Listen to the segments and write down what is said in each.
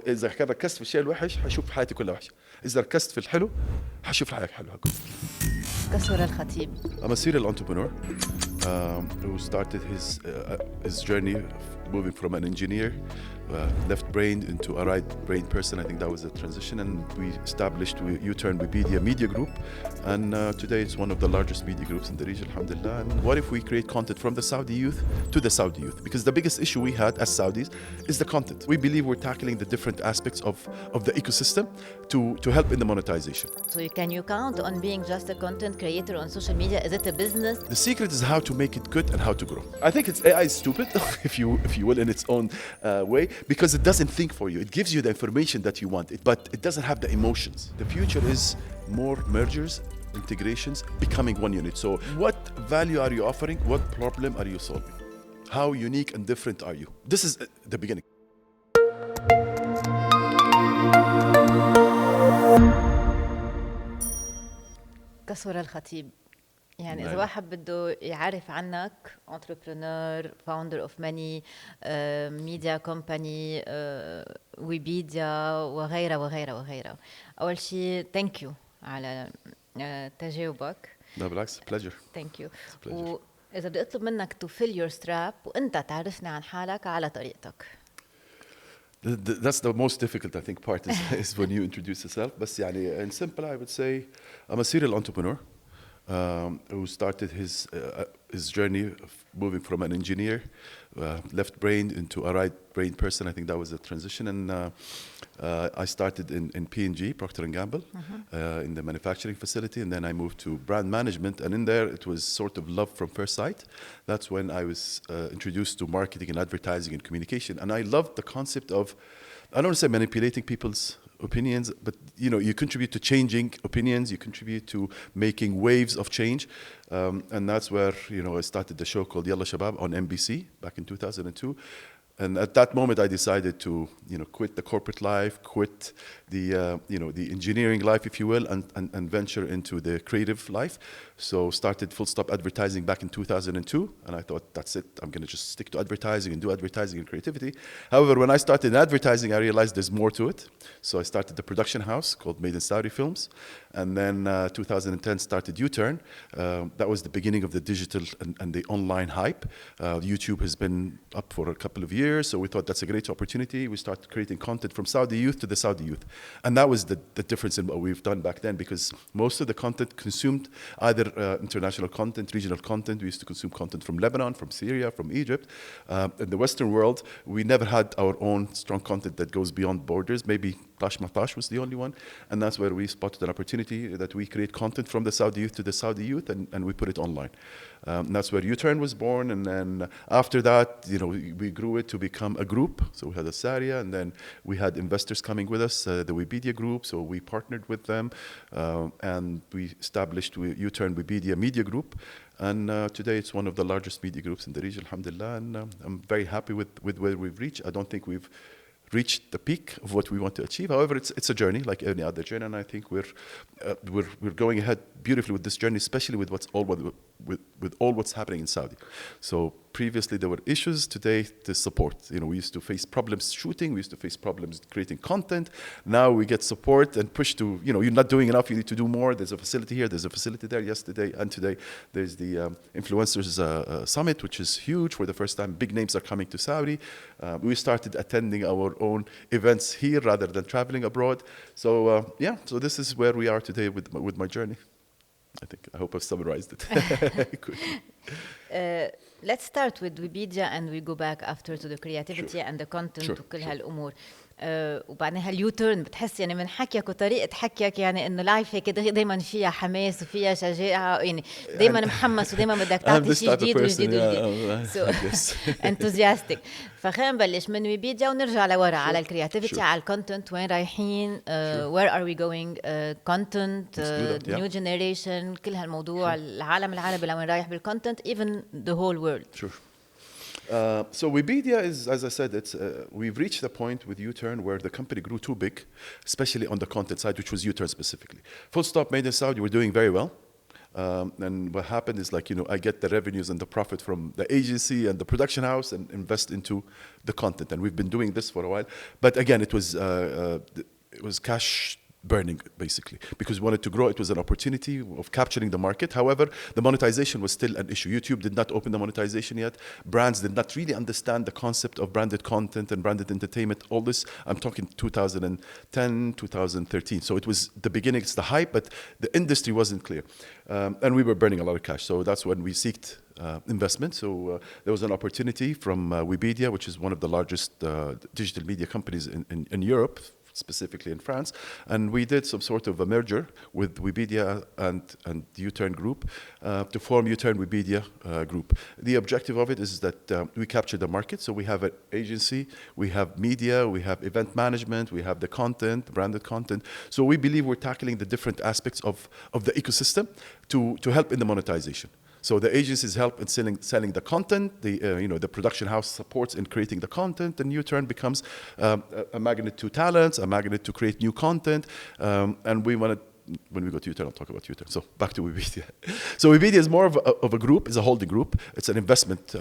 اذا كان ركزت في الشيء الوحش حشوف حياتي كلها وحشه، اذا ركزت في الحلو حشوف الحياه حلوه. قسورة الخطيب. I'm a serial entrepreneur who started his journey moving from an engineer, left brain into a right brain person. I think that was a transition, and we established U-Turn Webedia Media Group, and today it's one of the largest media groups in the region, alhamdulillah. And what if we create content from the Saudi youth to the Saudi youth? Because the biggest issue we had as Saudis is the content. We believe we're tackling the different aspects of the ecosystem to help in the monetization. So can you count on being just a content creator on social media? Is it a business? The secret is how to make it good and how to grow. I think AI is stupid, if you will, in its own way, because it doesn't think for you. It gives you the information that you want, but it doesn't have the emotions. The future is more mergers, integrations, becoming one unit. So what value are you offering? What problem are you solving? How unique and different are you? This is the beginning. قسورة الخطيب. يعني إذا واحد بده يعرف عنك entrepreneur, founder of many media company, ويبيديا وغيرها وغيرها وغيرها. أول شيء thank you على تجاوبك. لا بالعكس pleasure. Thank you. وإذا بدي أطلب منك to fill your strap وأنت تعرفني عن حالك على طريقتك. That's the most difficult, I think, part is when you introduce yourself. But يعني, in simple, I would say I'm a serial entrepreneur who started his journey of moving from an engineer, left brain into a right brain person. I think that was a transition, and I started in P&G, Procter & Gamble, in the manufacturing facility, and then I moved to brand management, and in there it was sort of love from first sight. That's when I was introduced to marketing and advertising and communication, and I loved the concept of, I don't want to say manipulating people's opinions, but you contribute to changing opinions, you contribute to making waves of change, and that's where I started the show called Yalla Shabab on NBC back in 2002. And at that moment, I decided to, quit the corporate life, quit the engineering life, if you will, and venture into the creative life. So started Full Stop Advertising back in 2002, and I thought, that's it. I'm going to just stick to advertising and do advertising and creativity. However, when I started in advertising, I realized there's more to it. So I started the production house called Made in Saudi Films, and then 2010 started U-Turn. That was the beginning of the digital and the online hype. YouTube has been up for a couple of years. So we thought that's a great opportunity. We started creating content from Saudi youth to the Saudi youth. And that was the difference in what we've done back then, because most of the content consumed either international content, regional content. We used to consume content from Lebanon, from Syria, from Egypt. In the Western world, we never had our own strong content that goes beyond borders. Maybe Tash Matash was the only one. And that's where we spotted an opportunity that we create content from the Saudi youth to the Saudi youth, and we put it online. And that's where U-Turn was born, and then after that, we grew it to become a group. So we had a Saria, and then we had investors coming with us, the Webedia group. So we partnered with them, and we established U-Turn Webedia Media Group. And today it's one of the largest media groups in the region, alhamdulillah. And I'm very happy with where we've reached. I don't think we've reached the peak of what we want to achieve. However, it's a journey like any other journey, and I think we're going ahead beautifully with this journey, especially with all what's happening in Saudi. So previously there were issues. Today there's support. We used to face problems shooting. We used to face problems creating content. Now we get support and push to, you're not doing enough. You need to do more. There's a facility here. There's a facility there. Yesterday and today there's the influencers summit, which is huge. For the first time, big names are coming to Saudi. We started attending our own events here rather than traveling abroad. So so this is where we are today with my journey. I hope I've summarized it. Let's start with Webedia and we go back after to the creativity and the content وكل هالأمور. وبعدين هاليوتيرن بتحس من حكيك وطريقة حكيك إنه لايف هيك دايما فيها حماس وفيها شجاعة دايما محمس ودايما بدك تعطي شيء جديد وجديد وجديد. So enthusiastic. فخلينا نبلش من ويبيديا ونرجع لورا على الكرياتيفيتي على الكونتنت وين رايحين where are we going content new generation كل هالموضوع العالم العربي لوين رايح بالكونتنت even the whole world. Sure. So Webedia is, as I said, we've reached the point with U-Turn where the company grew too big, especially on the content side, which was U-Turn specifically. Full Stop Made in Saudi, we're doing very well. And what happened is like, I get the revenues and the profit from the agency and the production house and invest into the content. And we've been doing this for a while. But again, it was cash burning, basically, because we wanted to grow. It was an opportunity of capturing the market. However, the monetization was still an issue. YouTube did not open the monetization yet. Brands did not really understand the concept of branded content and branded entertainment. All this, I'm talking 2010, 2013. So it was the beginning, it's the hype, but the industry wasn't clear. And we were burning a lot of cash. So that's when we sought investment. So there was an opportunity from Webedia, which is one of the largest digital media companies in Europe, specifically in France, and we did some sort of a merger with Webedia and U-Turn Group to form U-Turn Webedia Group. The objective of it is that we capture the market. So we have an agency, we have media, we have event management, we have the content, branded content. So we believe we're tackling the different aspects of the ecosystem to help in the monetization. So the agencies help in selling the content. The production house supports in creating the content, and U-Turn becomes a magnet to talents, a magnet to create new content. And we want to. When we go to U-Turn, I'll talk about U-Turn. So back to Webedia. So Webedia is more of a group, is a holding group. It's an investment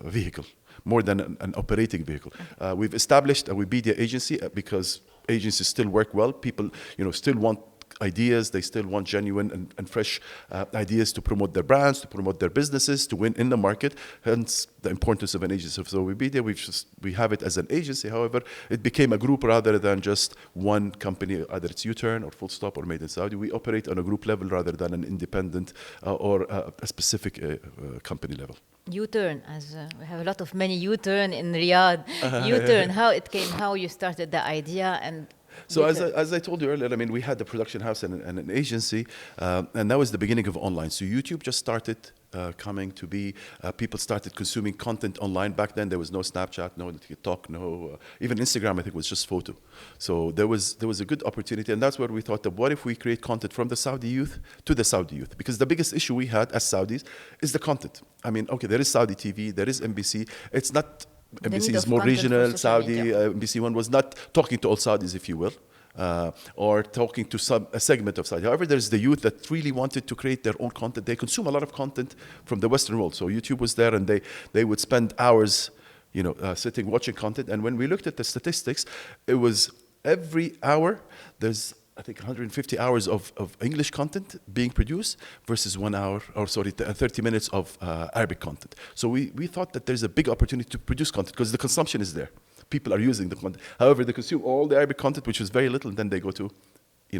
vehicle, more than an operating vehicle. We've established a Webedia agency because agencies still work well. People, still want ideas. They still want genuine and fresh ideas to promote their brands, to promote their businesses, to win in the market. Hence the importance of an agency. So Webedia, we have it as an agency. However, it became a group rather than just one company, either it's U-Turn or Full Stop or Made in Saudi. We operate on a group level rather than an independent or a specific company level. U-Turn, as we have a lot of many U-Turn in Riyadh. U-Turn, how it came, how you started the idea, and so as I told you earlier, we had the production house and an agency, and that was the beginning of online. So YouTube just started coming to be. People started consuming content online. Back then, there was no Snapchat, no TikTok, no even Instagram. I think was just photo. So there was a good opportunity, and that's where we thought that what if we create content from the Saudi youth to the Saudi youth? Because the biggest issue we had as Saudis is the content. There is Saudi TV, there is NBC. It's not. NBC is more regional. Saudi NBC One was not talking to all Saudis, if you will, or talking to a segment of Saudi. However, there's the youth that really wanted to create their own content. They consume a lot of content from the Western world. So YouTube was there, and they would spend hours, sitting watching content. And when we looked at the statistics, it was every hour there's, I think, 150 hours of English content being produced versus 30 minutes of Arabic content. So we thought that there's a big opportunity to produce content because the consumption is there. People are using the content. However, they consume all the Arabic content, which is very little, and then they go to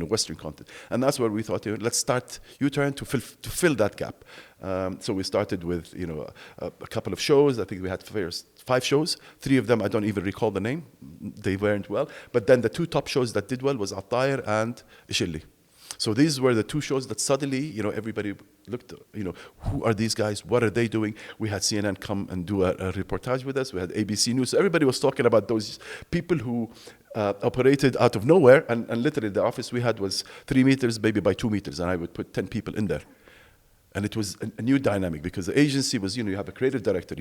Western content. And that's where we thought, let's start U-Turn to fill that gap. So we started with, a couple of shows. I think we had 5 shows. 3 of them, I don't even recall the name. They weren't well. But then the 2 top shows that did well was Attayr and Ishilli. So these were the 2 shows that suddenly, everybody looked, who are these guys? What are they doing? We had CNN come and do a reportage with us. We had ABC News. So everybody was talking about those people who operated out of nowhere. And literally the office we had was 3 meters, maybe by 2 meters. And I would put 10 people in there. And it was a new dynamic because the agency was, you have a creative director,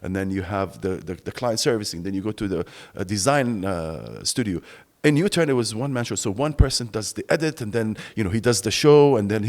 and then you have the client servicing, then you go to the design studio. In U-Turn, it was one-man show. So one person does the edit, and then he does the show, and then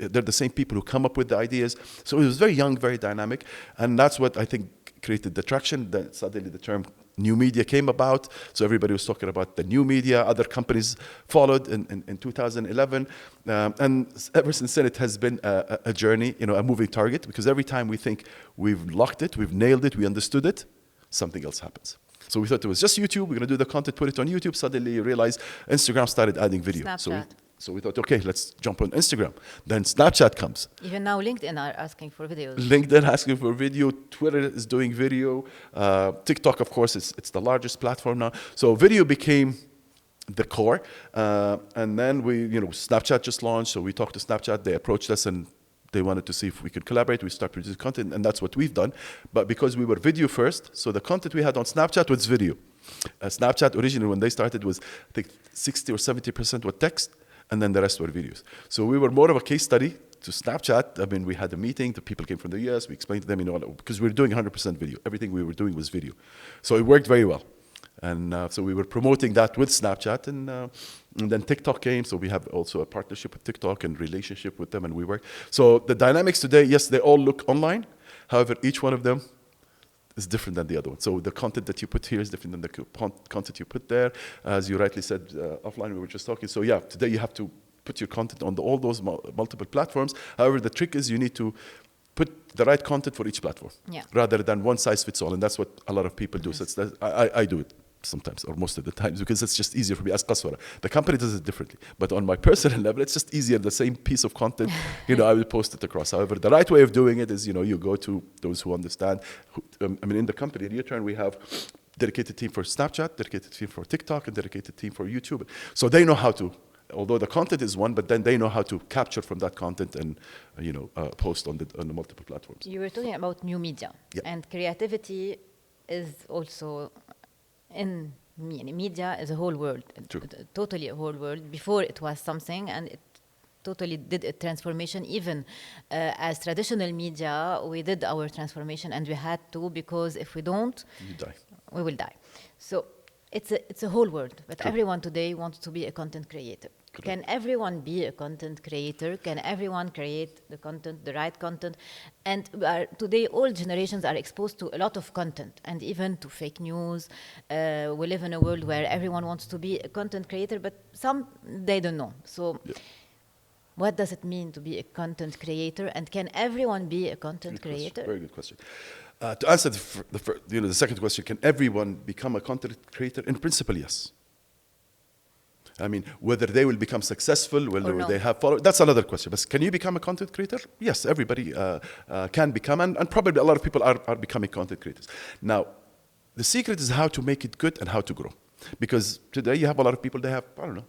they're the same people who come up with the ideas. So it was very young, very dynamic, and that's what I think created the traction. Then suddenly the term new media came about. So everybody was talking about the new media. Other companies followed in 2011, and ever since then it has been a journey, a moving target. Because every time we think we've locked it, we've nailed it, we understood it, something else happens. So we thought it was just YouTube. We're going to do the content, put it on YouTube. Suddenly you realize Instagram started adding video. So we thought, okay, let's jump on Instagram. Then Snapchat comes. Even now LinkedIn are asking for videos. LinkedIn asking for video. Twitter is doing video. TikTok, of course, it's the largest platform now. So video became the core. And then Snapchat just launched. So we talked to Snapchat. They approached us and they wanted to see if we could collaborate. We start producing content, and that's what we've done. But because we were video first, so the content we had on Snapchat was video. Snapchat originally, when they started, was I think 60 or 70% was text, and then the rest were videos. So we were more of a case study to Snapchat. We had a meeting. The people came from the US. We explained to them, because we were doing 100% video. Everything we were doing was video. So it worked very well. And so we were promoting that with Snapchat, and then TikTok came. So we have also a partnership with TikTok and relationship with them, and we work. So the dynamics today, yes, they all look online. However, each one of them is different than the other one. So the content that you put here is different than the content you put there. As you rightly said offline, we were just talking. So yeah, today you have to put your content on all those multiple platforms. However, the trick is you need to put the right content for each platform, rather than one size fits all. And that's what a lot of people do. So I do it sometimes, or most of the times, because it's just easier for me as Qasura. The company does it differently. But on my personal level, it's just easier. The same piece of content, I will post it across. However, the right way of doing it is, you go to those who understand. In the company, in U-Turn, we have dedicated team for Snapchat, dedicated team for TikTok, and dedicated team for YouTube. So they know how to, although the content is one, but then they know how to capture from that content and, post on the multiple platforms. You were talking about new media, and creativity is also in media is a whole world. True. Totally a whole world. Before it was something, and it totally did a transformation. Even as traditional media, we did our transformation, and we had to, because if we don't, you die. We will die. So it's a whole world. But True. everyone today wants to be a content creator. Correct. Can everyone be a content creator? Can everyone create the content, the right content? And today, all generations are exposed to a lot of content, and even to fake news. We live in a world where everyone wants to be a content creator, but some, they don't know. So what does it mean to be a content creator? And can everyone be a content creator? Very good question. To answer the second question, can everyone become a content creator? In principle, yes. I mean, whether they will become successful, whether they have followers, that's another question. But can you become a content creator? Yes, everybody can become, and probably a lot of people are becoming content creators. Now, the secret is how to make it good and how to grow. Because today you have a lot of people, they have,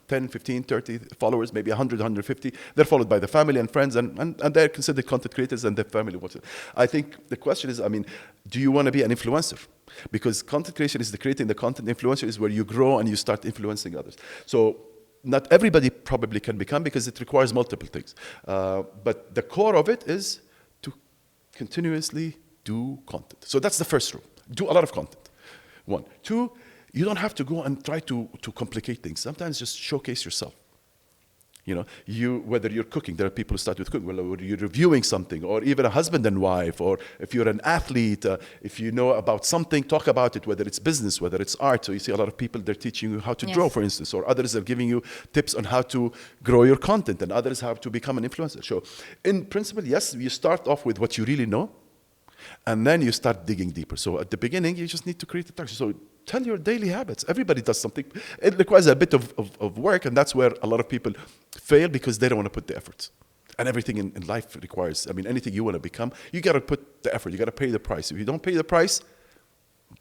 10, 15, 30 followers, maybe 100, 150. They're followed by their family and friends, and they're considered content creators, and their family wants it. I think the question is, do you want to be an influencer? Because content creation is creating the content. Influencer is where you grow and you start influencing others. So not everybody probably can become, because it requires multiple things. But the core of it is to continuously do content. So that's the first rule. Do a lot of content. 1. 2, you don't have to go and try to complicate things. Sometimes just showcase yourself. Whether you're cooking, there are people who start with cooking, whether you're reviewing something, or even a husband and wife, or if you're an athlete, if you know about something, talk about it, whether it's business, whether it's art. So you see a lot of people, they're teaching you how to draw, for instance, or others are giving you tips on how to grow your content, and others have to become an influencer. So in principle, yes, you start off with what you really know, and then you start digging deeper. So at the beginning, you just need to create a target. So tell your daily habits. Everybody does something. It requires a bit of work, and that's where a lot of people fail, because they don't want to put the effort. And everything in life requires, anything you want to become, you got to put the effort. You got to pay the price. If you don't pay the price,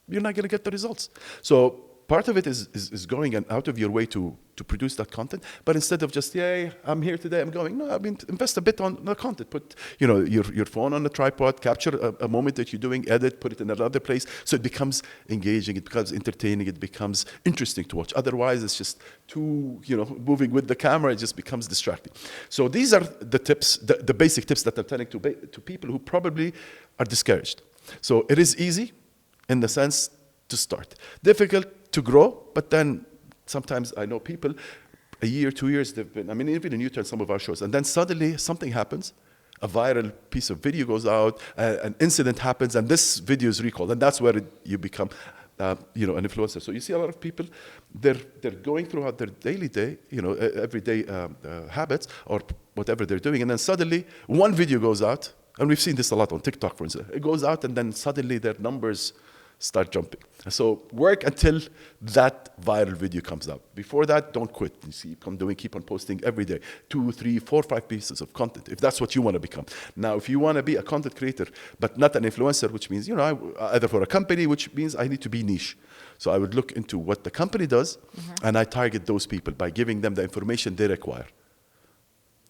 you're not going to get the results. So part of it is going out of your way to produce that content. But instead of just, I'm here today, I'm going, no, invest a bit on the content. Put your phone on the tripod, capture a moment that you're doing, edit, put it in another place, so it becomes engaging, it becomes entertaining, it becomes interesting to watch. Otherwise, it's just too, moving with the camera, it just becomes distracting. So these are the tips, the basic tips that I'm telling to people who probably are discouraged. So it is easy in the sense to start. Difficult to grow, but then sometimes I know people, a year, 2 years, they've been, even in U-Turn, some of our shows, and then suddenly something happens, a viral piece of video goes out, an incident happens, and this video is recalled, and that's where you become, an influencer. So you see a lot of people, they're going throughout their daily everyday habits, or whatever they're doing, and then suddenly one video goes out, and we've seen this a lot on TikTok, for instance. It goes out, and then suddenly their numbers start jumping. So work until that viral video comes out. Before that, don't quit. You see, keep on posting every day. 2, 3, 4, 5 pieces of content, if that's what you want to become. Now, if you want to be a content creator, but not an influencer, which means, either for a company, which means I need to be niche. So I would look into what the company does, and I target those people by giving them the information they require.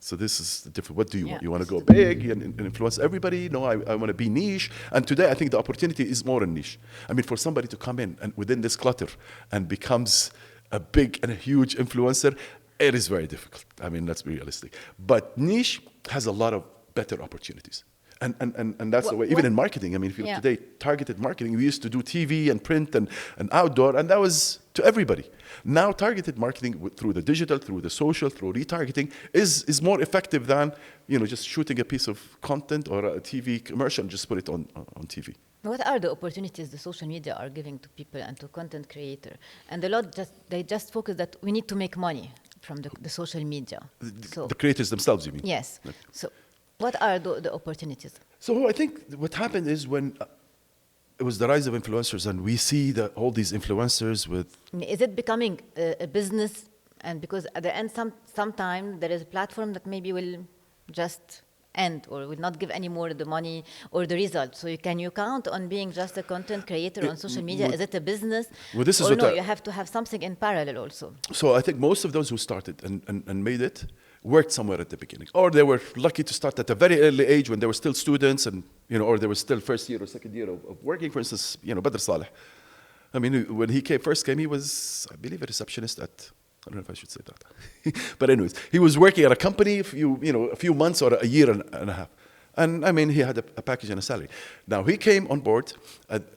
So this is the different. What do you want? You want to go big and influence everybody? No, I want to be niche. And today, I think the opportunity is more in niche. For somebody to come in and within this clutter and becomes a big and a huge influencer, it is very difficult. Let's be realistic. But niche has a lot of better opportunities. And that's the way, even in marketing. I mean, if you look today, targeted marketing, we used to do TV and print and outdoor, and that was to everybody. Now, targeted marketing through the digital, through the social, through retargeting is more effective than, just shooting a piece of content or a TV commercial and just put it on TV. What are the opportunities the social media are giving to people and to content creator? And a lot they just focus that we need to make money from the social media. The creators themselves, you mean? Yes. So what are the opportunities? So I think what happened is when it was the rise of influencers, and we see that all these influencers with... Is it becoming a business? And because at the end, sometime there is a platform that maybe will just end or will not give any more the money or the result. So can you count on being just a content creator on social media? Is it a business? Well, this is or no, you have to have something in parallel also. So I think most of those who started and made it worked somewhere at the beginning, or they were lucky to start at a very early age when they were still students, and or they were still first year or second year of working. For instance, Badr Saleh. I mean, when he first came, he was, I believe, a receptionist at, I don't know if I should say that, but anyways, he was working at a company a few months or a year and a half. And I mean, he had a package and a salary. Now, he came on board.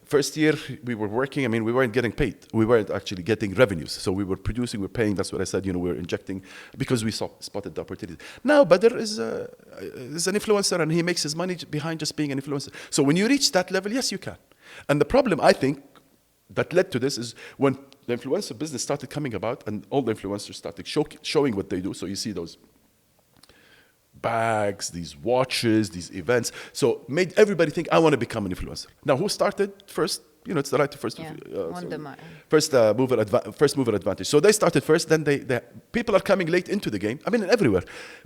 First year, we were working. I mean, we weren't getting paid. We weren't actually getting revenues. So we were producing, we were paying. That's what I said, we were injecting because we spotted the opportunity. Now, Badr is an influencer, and he makes his money behind just being an influencer. So when you reach that level, yes, you can. And the problem, I think, that led to this is when the influencer business started coming about and all the influencers started showing what they do. So you see those bags, these watches, these events. So made everybody think, I want to become an influencer. Now, who started first? It's the right to first mover advantage. So they started first, then they people are coming late into the game. I mean, everywhere.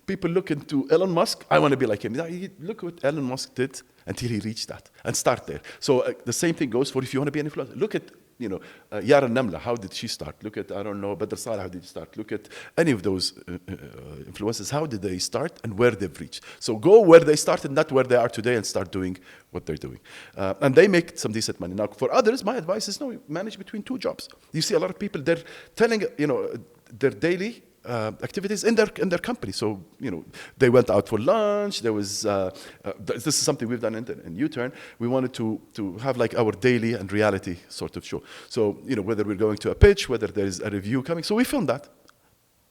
People look into Elon Musk, I want to be like him. Now, look what Elon Musk did until he reached that, and start there. So the same thing goes for if you want to be an influencer. Look at Yara Namla, how did she start? Look at, I don't know, Badr Saleh, how did he start? Look at any of those influencers, how did they start and where they've reached? So go where they started, not where they are today, and start doing what they're doing. And they make some decent money. Now, for others, my advice is no, manage between two jobs. You see a lot of people, they're telling, their daily activities in their company. So, they went out for lunch. There was, this is something we've done in U-Turn. We wanted to have like our daily and reality sort of show. So, whether we're going to a pitch, whether there's a review coming. So we filmed that.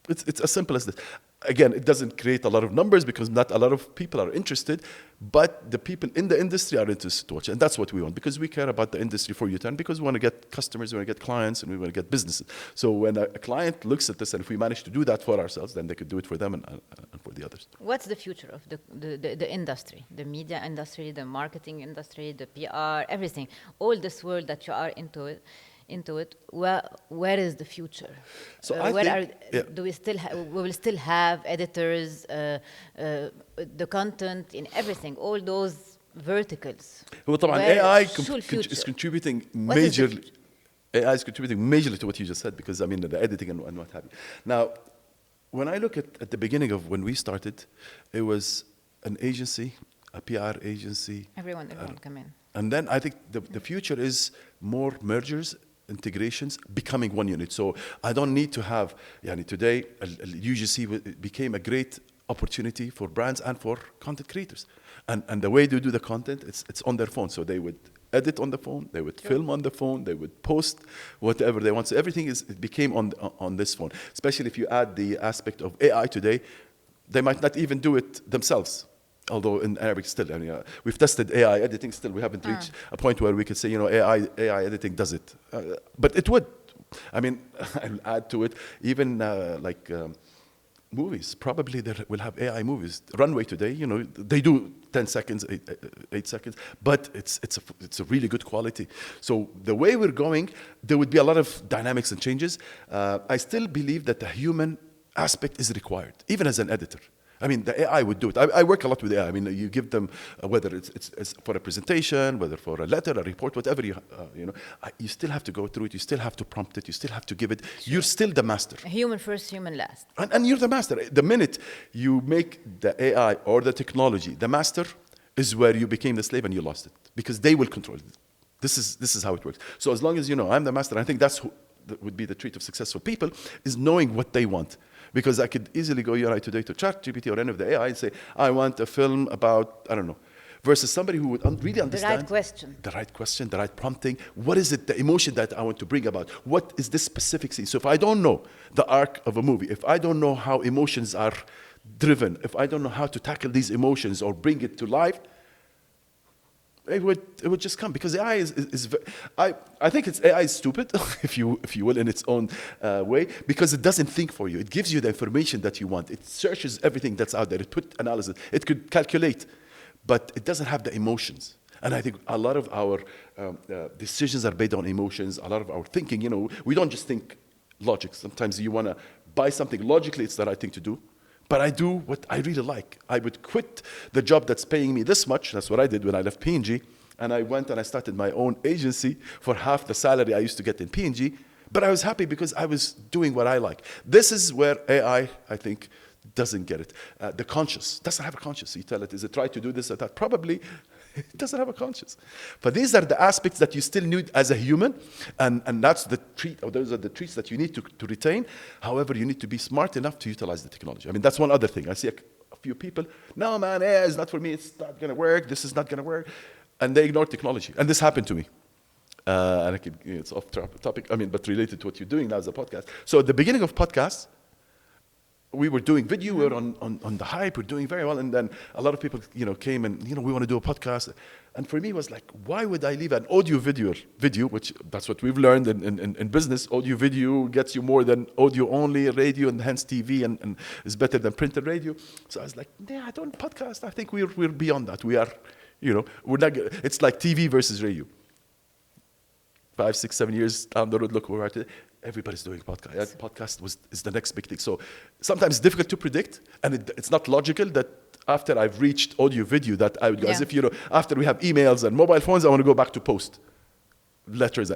It's as simple as this. Again, it doesn't create a lot of numbers because not a lot of people are interested, but the people in the industry are interested to watch. And that's what we want, because we care about the industry for U-Turn, because we want to get customers, we want to get clients, and we want to get businesses. So when a client looks at this, and if we manage to do that for ourselves, then they could do it for them and for the others. What's the future of the industry, the media industry, the marketing industry, the PR, everything, all this world that you are into it, where is the future? So do we will still have editors, the content in everything, all those verticals? Well, AI is contributing majorly. AI is contributing majorly to what you just said, because I mean the editing and what have you. Now, when I look at the beginning of when we started, it was an agency, a PR agency. Everyone come in. And then I think the future is more mergers, integrations, becoming one unit. So I don't need to have, today, UGC became a great opportunity for brands and for content creators. And the way they do the content, it's on their phone. So they would edit on the phone, they would film on the phone, they would post whatever they want. So everything became on this phone. Especially if you add the aspect of AI today, they might not even do it themselves. Although in Arabic still, we've tested AI editing still. We haven't reached a point where we could say, AI editing does it. But it would. I mean, I'll add to it, even movies. Probably they will have AI movies. Runway today, they do 10 seconds, 8 seconds, but it's a really good quality. So the way we're going, there would be a lot of dynamics and changes. I still believe that the human aspect is required, even as an editor. I mean, the AI would do it. I work a lot with AI. I mean, you give them, whether it's for a presentation, whether for a letter, a report, whatever you still have to go through it. You still have to prompt it. You still have to give it. Sure. You're still the master. Human first, human last. And you're the master. The minute you make the AI or the technology the master is where you became the slave and you lost it, because they will control it. This is how it works. So as long as I'm the master, I think that would be the trait of successful people, is knowing what they want. Because I could easily go today to ChatGPT or any of the AI and say, I want a film about, I don't know, versus somebody who would really understand the right question, the right prompting. What is it, the emotion that I want to bring about? What is this specific scene? So if I don't know the arc of a movie, if I don't know how emotions are driven, if I don't know how to tackle these emotions or bring it to life, it would just come, because AI I think AI is stupid, if you will, in its own way, because it doesn't think for you. It gives you the information that you want. It searches everything that's out there. It put analysis. It could calculate, but it doesn't have the emotions. And I think a lot of our decisions are based on emotions. A lot of our thinking, we don't just think logic. Sometimes you want to buy something logically. It's the right thing to do. But I do what I really like. I would quit the job that's paying me this much. That's what I did when I left P&G. And I went and I started my own agency for half the salary I used to get in P&G. But I was happy because I was doing what I like. This is where AI, I think, doesn't get it. The conscious doesn't have a conscious. You tell it, is it right to do this or that? Probably it doesn't have a conscience. But these are the aspects that you still need as a human, and that's the treat, or those are the treats that you need to retain. However, you need to be smart enough to utilize the technology. I mean, that's one other thing. I see a few people, no man, AI is not for me, it's not gonna work, this is not gonna work, and they ignore technology. And this happened to me. And I keep, it's off topic, but related to what you're doing now as a podcast. So at the beginning of podcasts, we were doing video, we were on the hype, we're doing very well, and then a lot of people, came and, we want to do a podcast. And for me, it was like, why would I leave an audio, which that's what we've learned in business. Audio, video gets you more than audio only, radio, and hence TV, and is better than printed radio. So I was like, I don't podcast. I think we're beyond that. We are, we're not, it's like TV versus radio. 5, 6, 7 years down the road, look where we're at today. Everybody's doing podcast. Podcast is the next big thing. So sometimes it's difficult to predict, and it's not logical that after I've reached audio, video, that I would go, as if, after we have emails and mobile phones, I want to go back to post letters.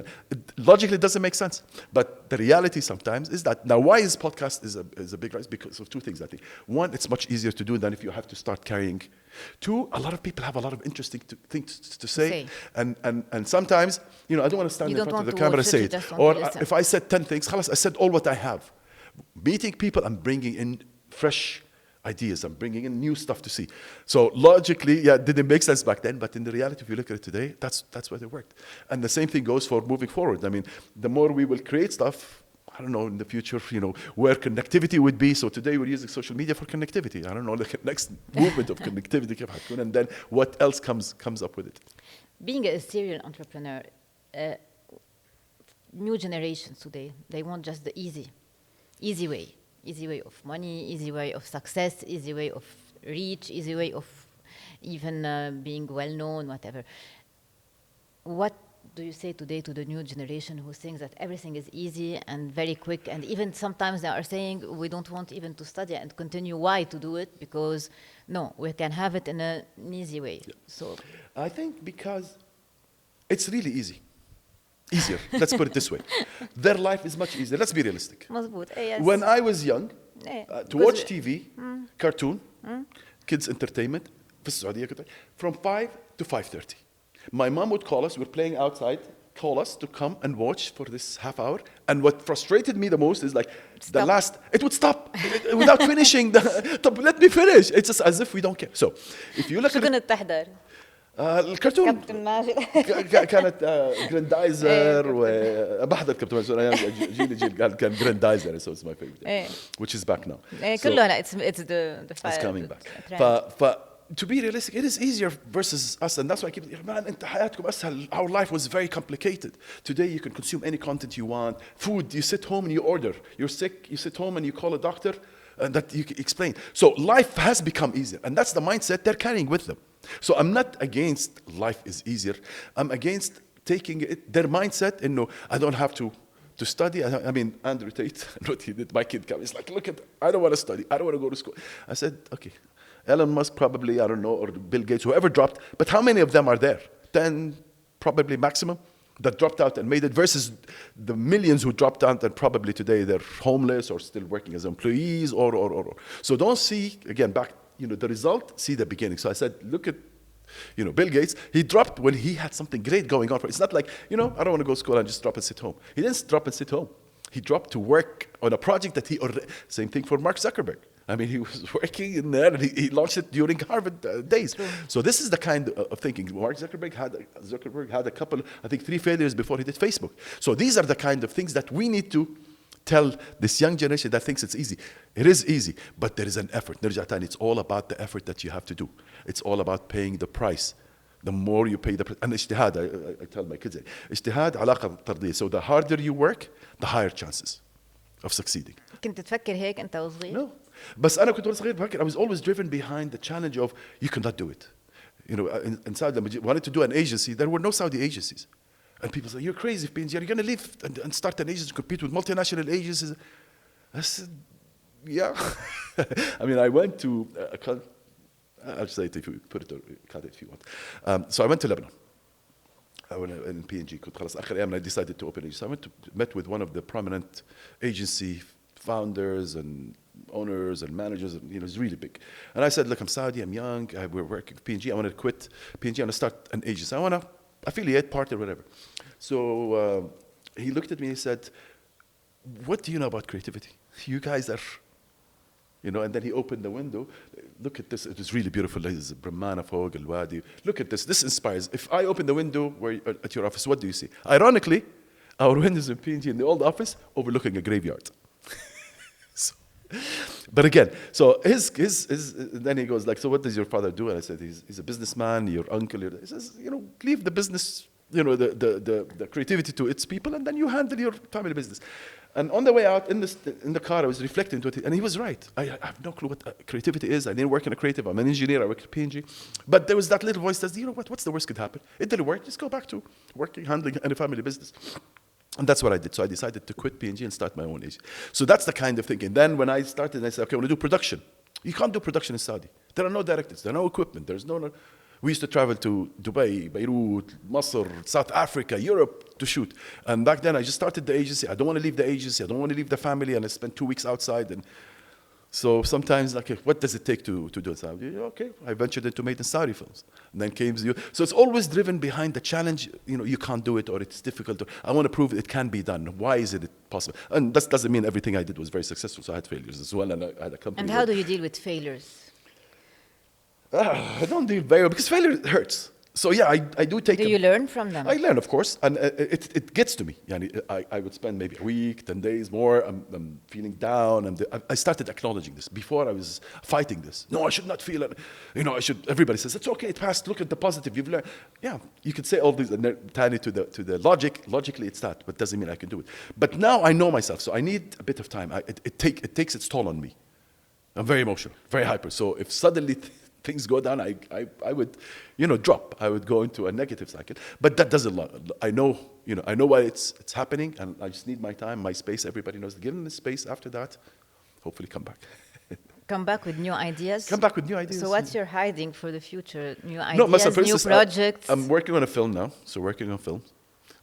Logically, it doesn't make sense. But the reality sometimes is that, now why is podcast is a big rise? Because of two things, I think. One, it's much easier to do than if you have to start carrying. Two, a lot of people have a lot of interesting things to say. And sometimes, I don't want to stand in front of the camera and say it. Or if I said 10 things, I said all what I have. Meeting people and bringing in fresh ideas. I'm bringing in new stuff to see. So logically, it didn't make sense back then, but in the reality, if you look at it today, that's where it worked. And the same thing goes for moving forward. I mean, the more we will create stuff, I don't know, in the future, where connectivity would be. So today we're using social media for connectivity. I don't know, the next movement of connectivity, and then what else comes up with it. Being a serial entrepreneur, new generations today, they want just the easy way. Easy way of money, easy way of success, easy way of reach, easy way of even being well-known, whatever. What do you say today to the new generation who thinks that everything is easy and very quick, and even sometimes they are saying we don't want even to study and continue why to do it, because no, we can have it in an easy way. Yeah. So I think because it's really easy. Easier, let's put it this way. Their life is much easier. Let's be realistic. Yes. When I was young, to watch TV, cartoon, kids entertainment, from 5 to 5:30. My mom would call us, we're playing outside, call us to come and watch for this half hour. And what frustrated me the most is it would stop without finishing. Let me finish. It's just as if we don't care. So if you look at الكرتون كابتن ماجد كانت جراندايزر وبحضر كابتن ماجد ايام جيل كان جراندايزر so it's my favorite which is back now كله it's coming back to be realistic, it is easier versus us, and that's why I keep man انت حياتكم اسهل. Our life was very complicated. Today you can consume any content you want. Food, you sit home and you order. You're sick, you sit home and you call a doctor and that you can explain. So life has become easier, and that's the mindset they're carrying with them. So I'm not against life is easier. I'm against taking their mindset and no, I don't have to study. I mean, Andrew Tate, what he did, my kid came, he's like, look at, I don't want to study. I don't want to go to school. I said, okay, Elon Musk probably, I don't know, or Bill Gates, whoever dropped, but how many of them are there? 10 probably maximum that dropped out and made it versus the millions who dropped out and probably today they're homeless or still working as employees or. So don't see, again, back, the result, see the beginning. So I said, look at, Bill Gates, he dropped when he had something great going on. It's not like, I don't want to go to school and just drop and sit home. He didn't drop and sit home. He dropped to work on a project that he already, same thing for Mark Zuckerberg. I mean, he was working in there, and he launched it during Harvard days. So this is the kind of thinking. Mark Zuckerberg had a couple, I think 3 failures before he did Facebook. So these are the kind of things that we need to tell this young generation that thinks it's easy. It is easy, but there is an effort. نرجع تاني, it's all about the effort that you have to do. It's all about paying the price. The more you pay the price. And اجتهاد, I tell my kids, اجتهاد علاقة طردية. So the harder you work, the higher chances of succeeding. كنت تفكر هيك أنت وصغير؟ No. بس أنا كنت صغير بفكر, I was always driven behind the challenge of you cannot do it. You know, in Saudi, لما wanted to do an agency, there were no Saudi agencies. And people say, you're crazy, PNG, you're going to leave and start an agency to compete with multinational agencies. I said, yeah. I mean, I went to, I'll say it if you put it, cut it if you want. So I went to Lebanon. In PNG, كنت خلاص آخر أيام, I decided to open an agency. So I went to, met with one of the prominent agency founders and owners and managers, and, you know, it's really big. And I said, look, I'm Saudi, I'm young, we're working with PNG, I want to quit PNG, I want to start an agency. I want to affiliate, partner, whatever. So he looked at me and he said, what do you know about creativity? You guys are, you know, and then he opened the window. Look at this, it was really beautiful. There's Brahmana Fog, Al Wadi. Look at this, this inspires. If I open the window where, at your office, what do you see? Ironically, our windows in PNG in the old office overlooking a graveyard. So, but again, so his then he goes like, so what does your father do? And I said, he's a businessman, your uncle. He says, you know, leave the business, you know, the creativity to its people, and then you handle your family business. And on the way out in the car, I was reflecting to it, and he was right. I have no clue what creativity is. I didn't work in a creative. I'm an engineer. I work at PNG. But there was that little voice that says, you know what? What's the worst could happen? It didn't work. Just go back to working, handling any family business. And that's what I did. So I decided to quit PNG and start my own agency. So that's the kind of thinking. Then when I started, I said, okay, I want to do production. You can't do production in Saudi. There are no directors. There are no equipment. There's no. We used to travel to Dubai, Beirut, Masr, South Africa, Europe to shoot. And back then, I just started the agency. I don't want to leave the agency. I don't want to leave the family. And I spent 2 weeks outside. And so sometimes, like, what does it take to do it? So, okay, I ventured into made in Saudi films. And then came you. So it's always driven behind the challenge. You know, you can't do it, or it's difficult. Or I want to prove it can be done. Why is it possible? And that doesn't mean everything I did was very successful. So I had failures as well. And I had a company. And how do you deal with failures? I don't deal very well because failure hurts. So yeah, I do take. Do you learn from them? I learn, of course, and it gets to me. Yani, I would spend maybe a week, 10 days more. I'm feeling down, and I started acknowledging this. Before I was fighting this. No, I should not feel it. You know, I should. Everybody says it's okay. It passed. Look at the positive. You've learned. Yeah, you could say all these and tie it to the logic. Logically, it's that, but doesn't mean I can do it. But now I know myself, so I need a bit of time. It takes its toll on me. I'm very emotional, very hyper. So if suddenly things go down, I would, you know, drop. I would go into a negative cycle. But that doesn't. I know why it's happening, and I just need my time, my space. Everybody knows. Given the space after that, hopefully come back. Come back with new ideas. Come back with new ideas. So what's your hiding for the future? New ideas, new projects. I'm working on a film now. So working on film.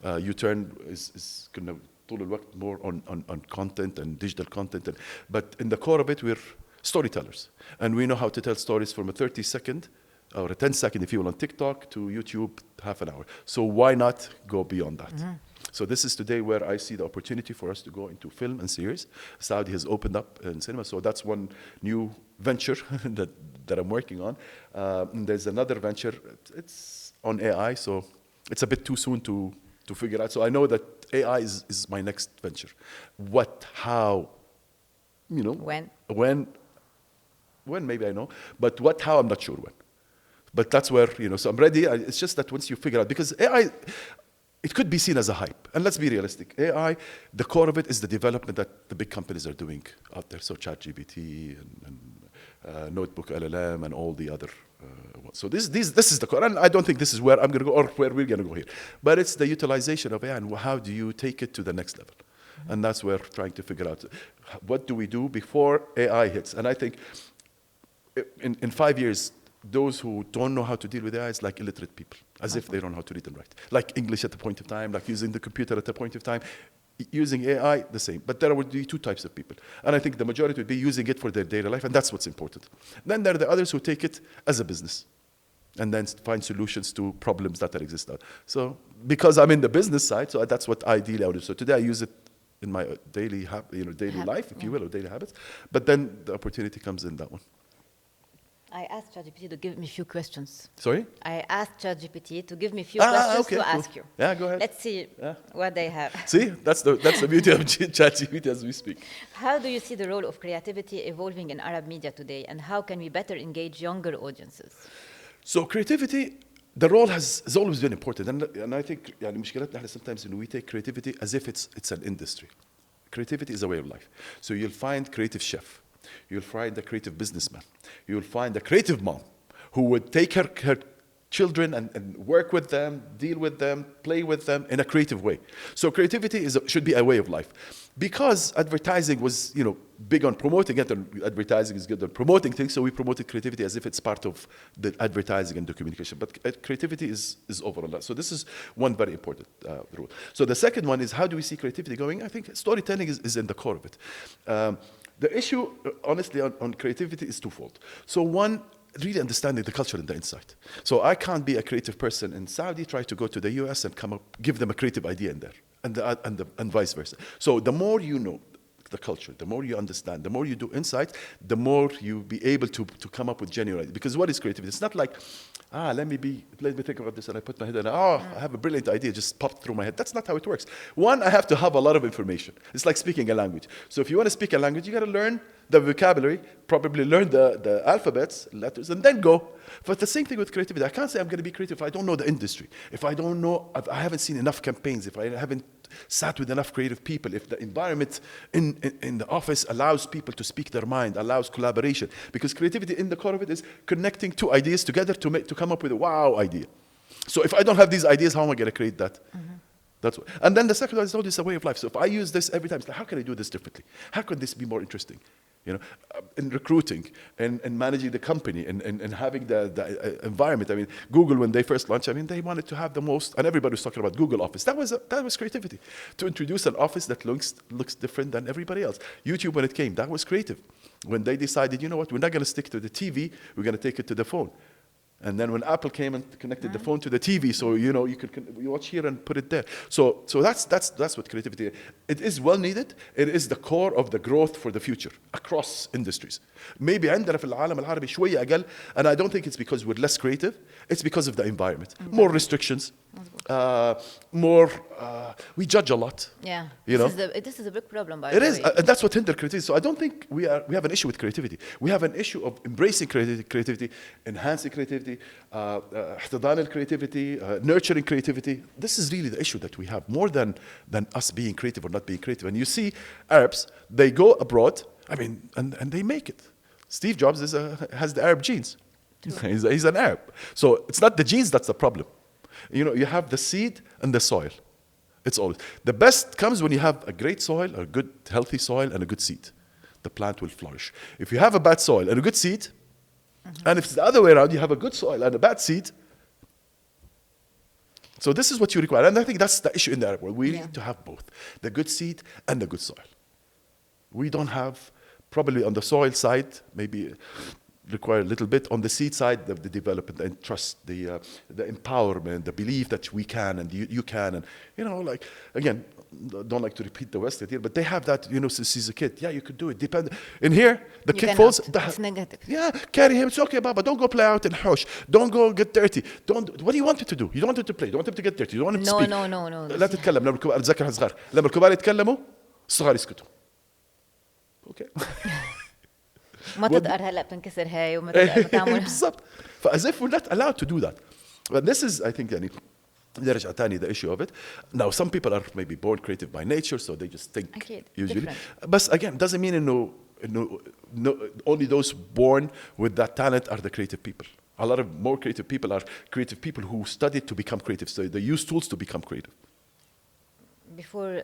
U-turn is going to طول الوقت more on content and digital content. But in the core of it, we're storytellers, and we know how to tell stories from a 30-second or a 10-second, if you will, on TikTok to YouTube, half an hour. So why not go beyond that? Mm-hmm. So this is today where I see the opportunity for us to go into film and series. Saudi has opened up in cinema, so that's one new venture that I'm working on. There's another venture. It's on AI, so it's a bit too soon to figure out. So I know that AI is my next venture. What, how, you know, when maybe I know, but how I'm not sure when. But that's where, you know, so I'm ready. It's just that once you figure out, because AI, it could be seen as a hype. And let's be realistic. AI, the core of it is the development that the big companies are doing out there. So ChatGPT and Notebook LLM and all the other. So this is the core. And I don't think this is where I'm going to go or where we're going to go here. But it's the utilization of AI and how do you take it to the next level. And that's where we're trying to figure out what do we do before AI hits. And I think in 5 years, those who don't know how to deal with AI is like illiterate people, as if they don't know how to read and write. Like English at the point of time, like using the computer at the point of time. Using AI, the same. But there would be 2 types of people. And I think the majority would be using it for their daily life, and that's what's important. Then there are the others who take it as a business and then find solutions to problems that exist out. So because I'm in the business side, so that's what ideally I would do. So today I use it in my daily life, if you will, or daily habits. But then the opportunity comes in that one. I asked ChatGPT to give me a few questions. Sorry? I asked ChatGPT to give me a few questions to cool. ask you. Yeah, go ahead. Let's see what they have. See, that's the beauty of ChatGPT as we speak. How do you see the role of creativity evolving in Arab media today, and how can we better engage younger audiences? So creativity, the role has always been important, and I think يعني مشكلتنا احنا sometimes we take creativity as if it's an industry. Creativity is a way of life. So you'll find creative chef, you'll find a creative businessman, you'll find a creative mom who would take her children and work with them, deal with them, play with them in a creative way. So creativity should be a way of life. Because advertising was, big on promoting it, and advertising is good on promoting things, so we promoted creativity as if it's part of the advertising and the communication. But creativity is over on that. So this is one very important rule. So the second one is, how do we see creativity going? I think storytelling is in the core of it. The issue, honestly, on creativity is twofold. So one, really understanding the culture and the insight. So I can't be a creative person in Saudi, try to go to the US and give them a creative idea in there, and vice versa. So the more you know the culture, the more you understand, the more you do insight, the more you be able to come up with genuine ideas. Because what is creativity? It's not like, let me think about this, and I put my head in, I have a brilliant idea, just popped through my head. That's not how it works. One, I have to have a lot of information. It's like speaking a language. So if you want to speak a language, you got to learn the vocabulary, probably learn the alphabets, letters, and then go. But the same thing with creativity. I can't say I'm going to be creative if I don't know the industry, if I don't know, if I haven't seen enough campaigns, if I haven't sat with enough creative people, if the environment in the office allows people to speak their mind, allows collaboration. Because creativity in the core of it is connecting two ideas together to come up with a wow idea. So if I don't have these ideas, how am I going to create that? Mm-hmm. And then the second one is always a way of life. So if I use this every time, it's like, how can I do this differently? How can this be more interesting? In recruiting and managing the company and having the environment. I mean, Google, when they first launched, they wanted to have the most, and everybody was talking about Google Office. That was creativity. To introduce an office that looks different than everybody else. YouTube, when it came, that was creative. When they decided, you know what, we're not going to stick to the TV, we're going to take it to the phone. And then when Apple came and connected the phone to the TV, so you could watch here and put it there. So that's what creativity is. It is well needed. It is the core of the growth for the future across industries. Maybe عندنا في العالم العربي شوية أقل, and I don't think it's because we're less creative. It's because of the environment. More restrictions. More. We judge a lot. Yeah. This is a big problem, by the way. It is, and that's what hinders creativity. So I don't think we have an issue with creativity. We have an issue of embracing creativity, enhancing creativity, احتضان creativity, nurturing creativity. This is really the issue that we have, more than us being creative or not being creative. And you see Arabs, they go abroad, and they make it. Steve Jobs has the Arab genes. He's an Arab. So it's not the genes that's the problem. You have the seed and the soil. It's always. The best comes when you have a great soil, a good, healthy soil, and a good seed. The plant will flourish. If you have a bad soil and a good seed, and if it's the other way around, you have a good soil and a bad seed. So this is what you require. And I think that's the issue in the Arab world. We need to have both, the good seed and the good soil. We don't have, probably on the soil side, maybe require a little bit. On the seed side, the development and trust, the empowerment, the belief that we can and you can. And, again, don't like to repeat the West here, but they have that, since he's a kid. Yeah, you could do it. In here, the kid falls. It's negative. Yeah, carry him. It's okay, Baba. Don't go play out in Hush. Don't go get dirty. What do you want him to do? You don't want him to play. You don't want him to get dirty. You don't want him to speak. No. لا تتكلم. أتذكر صغار. لما الكبار يتكلموا الصغار يسكتوا. Okay. ما تقدر هلا بتنكسر هاي وما تقدر تعمل بالضبط. As if we're not allowed to do that. But this is, I think, نرجع تاني the issue of it. Now, some people are maybe born creative by nature, so they just think usually. Different. But again, doesn't mean only those born with that talent are the creative people. A lot of more creative people are creative people who studied to become creative, so they use tools to become creative. Before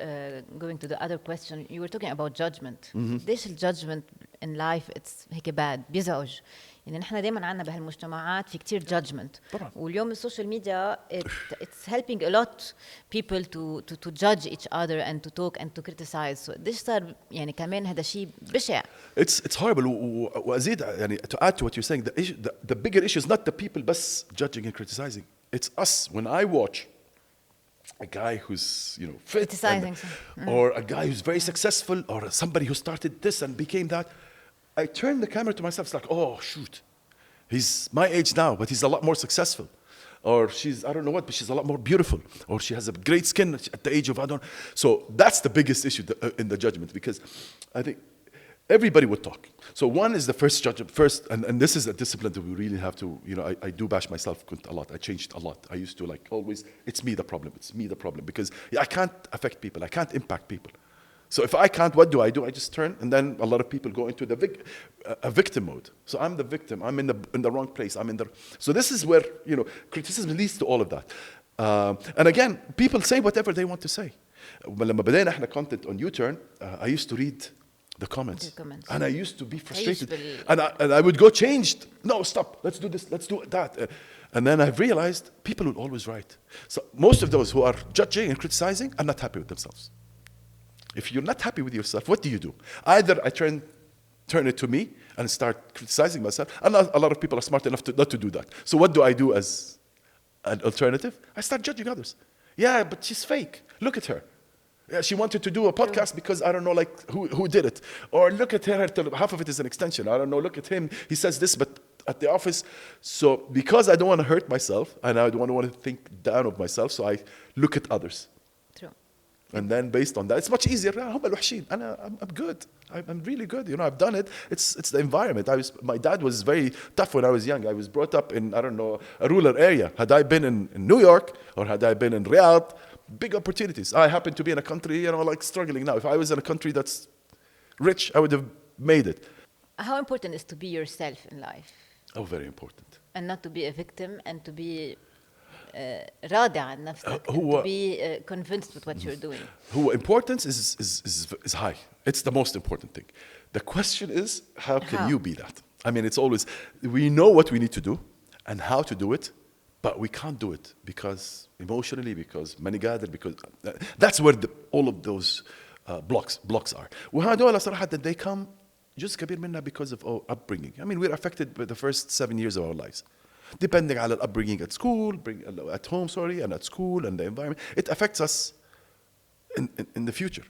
going to the other question, you were talking about judgment. ليش الجudgment in life it's هيك bad بيزعج. يعني نحن دائما عندنا بهالمجتمعات في كتير judgment. طبعا. واليوم السوشيال ميديا it's helping a lot people to judge each other and to talk and to criticize. So this صار يعني كمان هذا شيء بشع. It's horrible. وأزيد يعني to add to what you're saying, the bigger issue is not the people بس judging and criticizing. It's us. When I watch a guy who's, you know, fit, Criticizing or a guy who's very successful, or somebody who started this and became that, I turn the camera to myself. It's like, oh shoot, he's my age now, but he's a lot more successful. Or she's, I don't know what, but she's a lot more beautiful. Or she has a great skin at the age of, I don't know. So that's the biggest issue in the judgment, because I think everybody would talk. So one is the first judgment, and this is a discipline that we really have to, you know, I do bash myself a lot. I changed a lot. I used to like always, it's me the problem, because I can't affect people, I can't impact people. So if I can't, what do? I just turn, and then a lot of people go into a victim mode. So I'm the victim. I'm in the wrong place. So this is where, you know, criticism leads to all of that. And again, people say whatever they want to say. لما بدينا احنا content on U-turn, I used to read the comments, and I used to be frustrated, and I would go changed. No, stop. Let's do this. Let's do that. And then I've realized people will always write. So most of those who are judging and criticizing are not happy with themselves. If you're not happy with yourself, what do? Either I turn it to me and start criticizing myself, and a lot of people are smart enough not to do that. So what do I do as an alternative? I start judging others. Yeah, but she's fake. Look at her. Yeah, she wanted to do a podcast because I don't know, like who did it. Or look at her, half of it is an extension. I don't know, look at him. He says this, but at the office. So because I don't want to hurt myself, and I don't want to think down of myself, so I look at others. True. And then based on that, it's much easier. I'm good. I'm really good. You know, I've done it. It's the environment. My dad was very tough when I was young. I was brought up in, I don't know, a rural area. Had I been in New York, or had I been in Riyadh, big opportunities. I happen to be in a country, you know, like struggling now. If I was in a country that's rich, I would have made it. How important is to be yourself in life? Oh, very important. And not to be a victim, and to be راضي عن نفسك, to be convinced with what you're doing. Importance is high. It's the most important thing. The question is, how can you be that? I mean, it's always, we know what we need to do and how to do it, but we can't do it because emotionally, because money gather, because that's where all of those blocks are. وهذول صراحة they come جزء كبير منها because of our upbringing. I mean, we're affected by the first 7 years of our lives. Depending on the upbringing at school, at home, and at school, and the environment, it affects us in the future.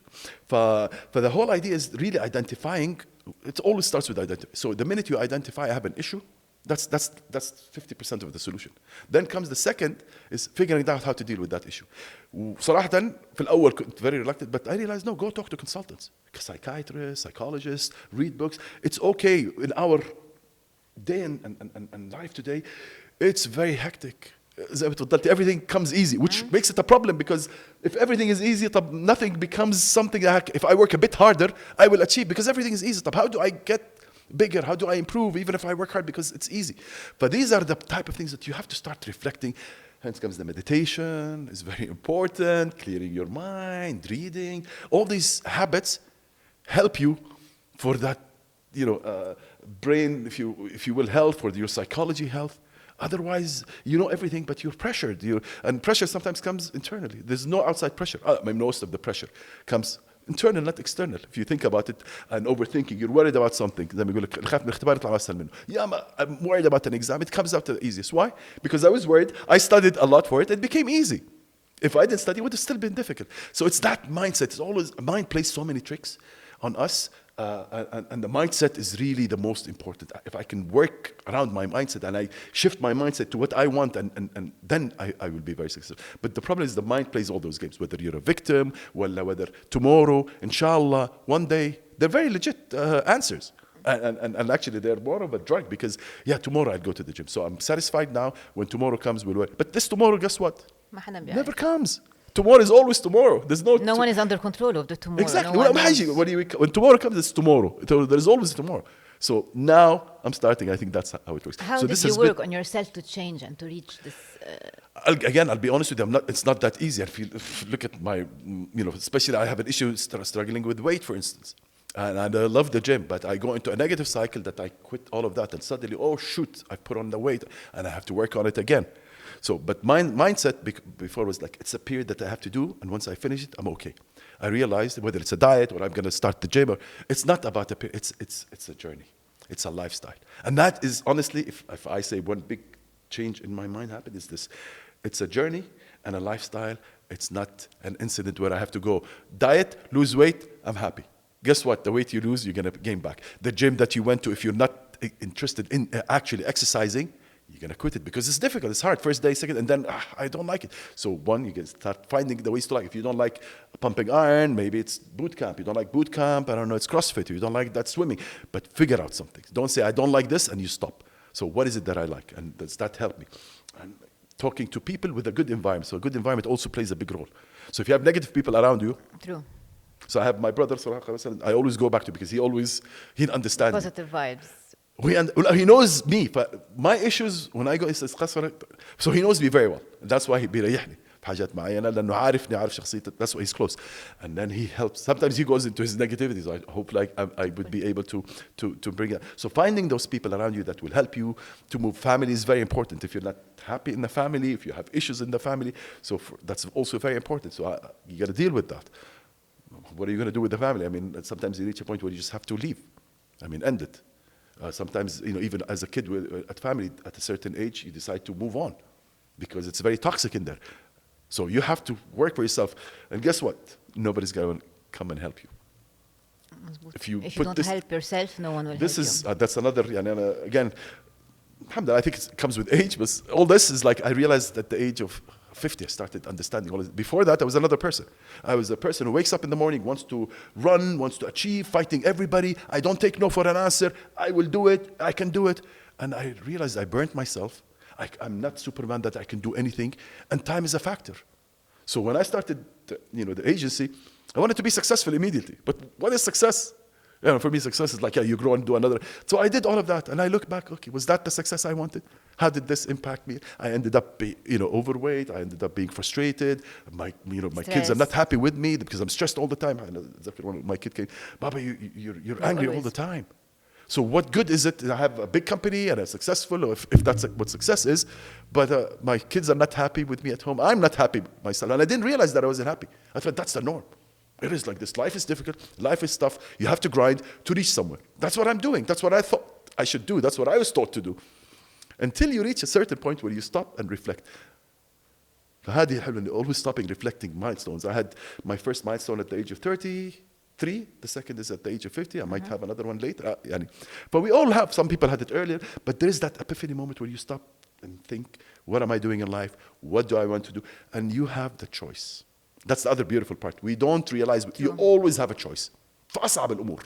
For the whole idea is really identifying. It always starts with identity. So the minute you identify I have an issue, that's 50% of the solution. Then comes the second, is figuring out how to deal with that issue. صراحة في الأول كنت very reluctant, but I realized no, go talk to consultants, psychiatrists, psychologists, read books. It's okay in our day and life today, it's very hectic. Everything comes easy, which makes it a problem, because if everything is easy, nothing becomes something that if I work a bit harder, I will achieve, because everything is easy. How do I get bigger? How do I improve even if I work hard because it's easy? But these are the type of things that you have to start reflecting. Hence comes the meditation, is very important, clearing your mind, reading. All these habits help you for that, brain, if you will, health, for your psychology health. Otherwise, you know everything, but you're pressured. And pressure sometimes comes internally. There's no outside pressure. Most of the pressure comes internal, not external. If you think about it, and overthinking, you're worried about something. زي ما يقول لك الخاف من الاختبار يطلع أسهل منه. I'm worried about an exam. It comes out the easiest. Why? Because I was worried. I studied a lot for it. It became easy. If I didn't study, it would have still been difficult. So it's that mindset. It's always, mind plays so many tricks on us. And the mindset is really the most important. If I can work around my mindset and I shift my mindset to what I want, and then I will be very successful. But the problem is the mind plays all those games, whether you're a victim, whether tomorrow, inshallah, one day. They're very legit answers. And actually they're more of a drug, because, tomorrow I'll go to the gym. So I'm satisfied now. When tomorrow comes, we'll work. But this tomorrow, guess what? Never comes. Tomorrow is always tomorrow. There's no one is under control of the tomorrow. Exactly. When tomorrow comes, it's tomorrow. There's always tomorrow. So now I'm starting. I think that's how it works. How did you work on yourself to change and to reach this? I'll be honest with you. It's not that easy. If you look at my, especially I have an issue struggling with weight, for instance. And I love the gym, but I go into a negative cycle that I quit all of that, and suddenly, oh shoot, I put on the weight, and I have to work on it again. So, but my mindset before was like, it's a period that I have to do, and once I finish it, I'm okay. I realized whether it's a diet or I'm going to start the gym, it's not about a period. It's a journey. It's a lifestyle, and that is honestly, if I say one big change in my mind happened, is this: it's a journey and a lifestyle It's not an incident where I have to go diet, lose weight, I'm happy. Guess what? The weight you lose, you're going to gain back. The gym that you went to, if you're not interested in actually exercising, you're going to quit it because it's difficult. It's hard. First day, second, and then I don't like it. So one, you can start finding the ways to like. If you don't like pumping iron, maybe it's boot camp. You don't like boot camp, I don't know, it's CrossFit. You don't like that swimming. But figure out something. Don't say, I don't like this, and you stop. So what is it that I like? And does that help me? And talking to people with a good environment. So a good environment also plays a big role. So if you have negative people around you. True. So I have my brother, I always go back to because he understands. Positive vibes. He knows me. My issues when I go قسورة, so he knows me very well. That's why he بيريحني في حاجات معينة لأنه عارفني عارف شخصيته. That's why he's close. And then he helps. Sometimes he goes into his negativity. So I hope like I would be able to bring it. So finding those people around you that will help you to move. Family is very important. If you're not happy in the family, if you have issues in the family, so that's also very important. So you got to deal with that. What are you going to do with the family? I mean, sometimes you reach a point where you just have to leave. I mean, end it. Sometimes, even as a kid at family, at a certain age, you decide to move on because it's very toxic in there. So you have to work for yourself. And guess what? Nobody's going to come and help you. If you don't help yourself, no one will help you. That's another, again, alhamdulillah, I think it comes with age, but all this is like I realized at the age of 50, I started understanding all this. Before that, I was another person. I was a person who wakes up in the morning, wants to run, wants to achieve, fighting everybody. I don't take no for an answer. I will do it. I can do it. And I realized I burnt myself. I'm not Superman that I can do anything. And time is a factor. So when I started, the agency, I wanted to be successful immediately. But what is success? For me, success is like, you grow and do another. So I did all of that. And I look back, okay, was that the success I wanted? How did this impact me? I ended up overweight. I ended up being frustrated. My kids are not happy with me because I'm stressed all the time. My kid came, Baba, you're angry all the time. So what good is it to have a big company and a successful, or if that's what success is, but my kids are not happy with me at home. I'm not happy myself. And I didn't realize that I wasn't happy. I thought that's the norm. It is like this. Life is difficult. Life is tough. You have to grind to reach somewhere. That's what I'm doing. That's what I thought I should do. That's what I was taught to do. Until you reach a certain point where you stop and reflect. فهذه الحلوة, always stopping, reflecting milestones. I had my first milestone at the age of 33. The second is at the age of 50. I might have another one later. But we all have. Some people had it earlier. But there is that epiphany moment where you stop and think, what am I doing in life? What do I want to do? And you have the choice. That's the other beautiful part. We don't realize, you always have a choice. فأصعب الأمور.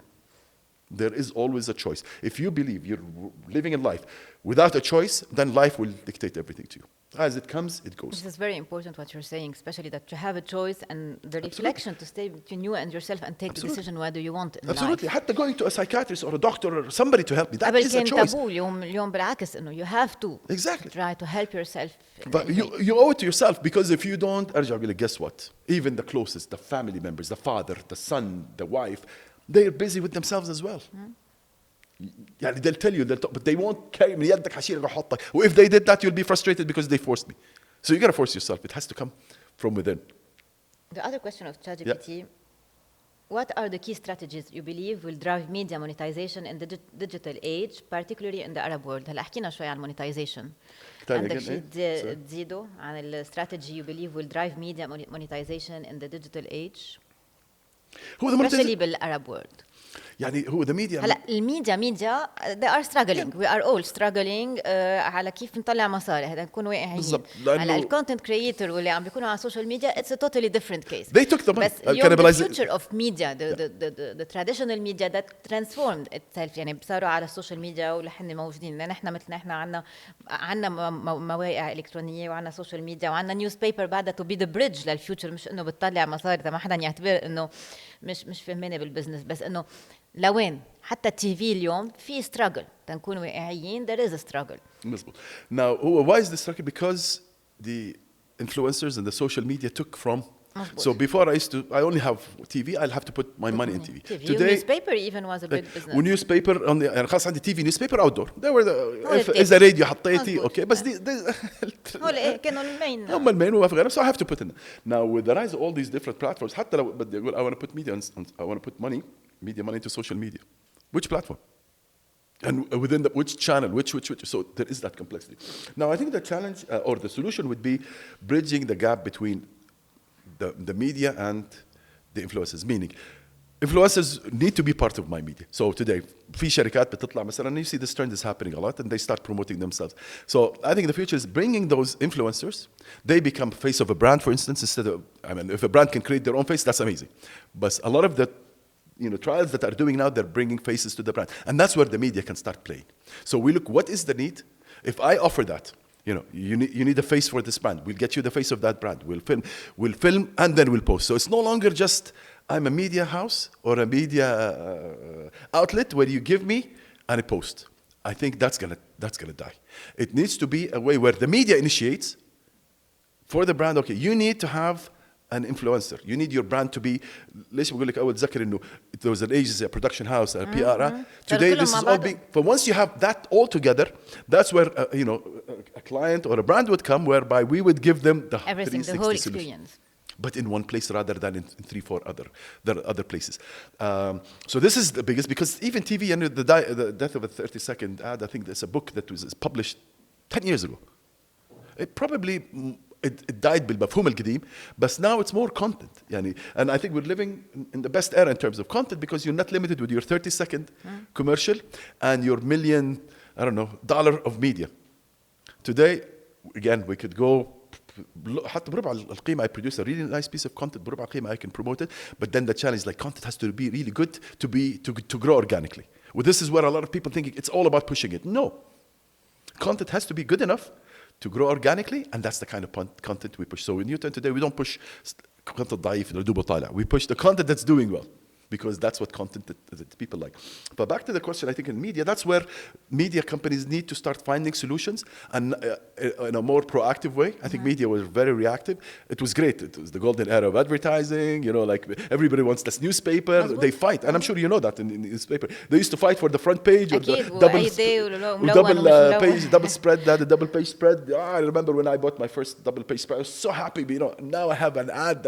There is always a choice. If you believe you're living in life without a choice, then life will dictate everything to you. As it comes, it goes. This is very important what you're saying, especially that you have a choice and the reflection to stay between you and yourself and take the decision what do you want in Absolutely. life. حتى going to a psychiatrist or a doctor or somebody to help me, that is a choice. اليوم بالعكس إنه you have to try to help yourself. But you owe it to yourself because if you don't, أرجع أقول لك, guess what? Even the closest, the family members, the father, the son, the wife, they're busy with themselves as well. They'll tell you, but they won't carry من يدك حشيلك وحطك. If they did that, you'll be frustrated because they forced me. So you got to force yourself. It has to come from within. The other question of ChatGPT, what are the key strategies you believe will drive media monetization in the digital age, particularly in the Arab world? هلا حكينا شوي عن monetization. عندك شيء تزيده عن الستراتيجي you believe will drive media monetization in the digital age, especially بالArab world. هو the media. هلا الميديا they are struggling. We are all struggling على كيف نطلع مصاري. هذا نكون واقعيين. هلا الكونتنت كرييتور واللي عم بيكونوا على السوشيال ميديا it's a totally different case. They took the money. بس اليوم the future of media, the traditional media that transformed itself. صاروا على السوشيال ميديا ولحن موجودين. لأن إحنا مثلنا إحنا عنا مواقع إلكترونية وعنا سوشيال ميديا وعنا نيوز بيبر بعدها to be the bridge للفيوتشر. مش إنه بتطلع مصاري. ما حدا يعتبر إنه مش فهمانة بالبزنس بس إنه لوين حتى التي في اليوم في struggle. تنكون واقعيين there is a struggle. مزبوط. Now why is the struggle? Because the influencers and the social media took from. So before I only have TV. I'll have to put my money in TV. Today, newspaper even was a big business. Newspaper on the يعني خلاص عندي TV newspaper outdoor. They were إذا راديو حطيتي okay. بس هول كانوا المين. هم المين وما في غيرهم. So I have to put in. Now with the rise of all these different platforms, حتى لو بدي أقول I want to put media I want to put media money into social media. Which platform? And within which channel, which. So there is that complexity. Now I think the challenge or the solution would be bridging the gap between the media and the influencers. Meaning, influencers need to be part of my media. So today, في شركات بتطلع مثلا, you see this trend is happening a lot, and they start promoting themselves. So I think the future is bringing those influencers. They become face of a brand, for instance, instead of, I mean, if a brand can create their own face, that's amazing. But a lot of the trials that are doing now, they're bringing faces to the brand. And that's where the media can start playing. So we look, what is the need? If I offer that, you need a face for this brand. We'll get you the face of that brand. We'll film, and then we'll post. So it's no longer just, I'm a media house or a media outlet where you give me and I post. I think that's gonna die. It needs to be a way where the media initiates for the brand. Okay, you need to have an influencer. You need your brand to be. ليش بقول لك أول تذكر إنه there was an agency, a production house, a PR. Today this is all being. But once you have that all together, that's where a client or a brand would come, whereby we would give them the everything, the whole experience. But in one place rather than in 3-4 other places. So this is the biggest, because even TV and the death of a 30-second ad, I think there's a book that was published 10 years ago. It probably it died بالمفهوم القديم, but now it's more content. And I think we're living in the best era in terms of content, because you're not limited with your 30-second commercial and your $1 million, dollar of media. Today, again, we could go حتى بربع القيمة I produce a really nice piece of content بربع القيمة I can promote it, but then the challenge, like, content has to be really good to grow organically. Well, this is where a lot of people think it's all about pushing it. No. Content has to be good enough to grow organically, and that's the kind of content we push. So in Newton today, we don't push content ضعيف دوبه طالع. We push the content that's doing well, because that's what content that people like. But back to the question, I think in media, that's where media companies need to start finding solutions, and in a more proactive way. I think media was very reactive. It was great. It was the golden era of advertising. Like everybody wants this newspaper. They fight, and I'm sure you know that in newspaper. They used to fight for the front page or the double page, double spread. The double page spread. I remember when I bought my first double page spread. I was so happy. Now I have an ad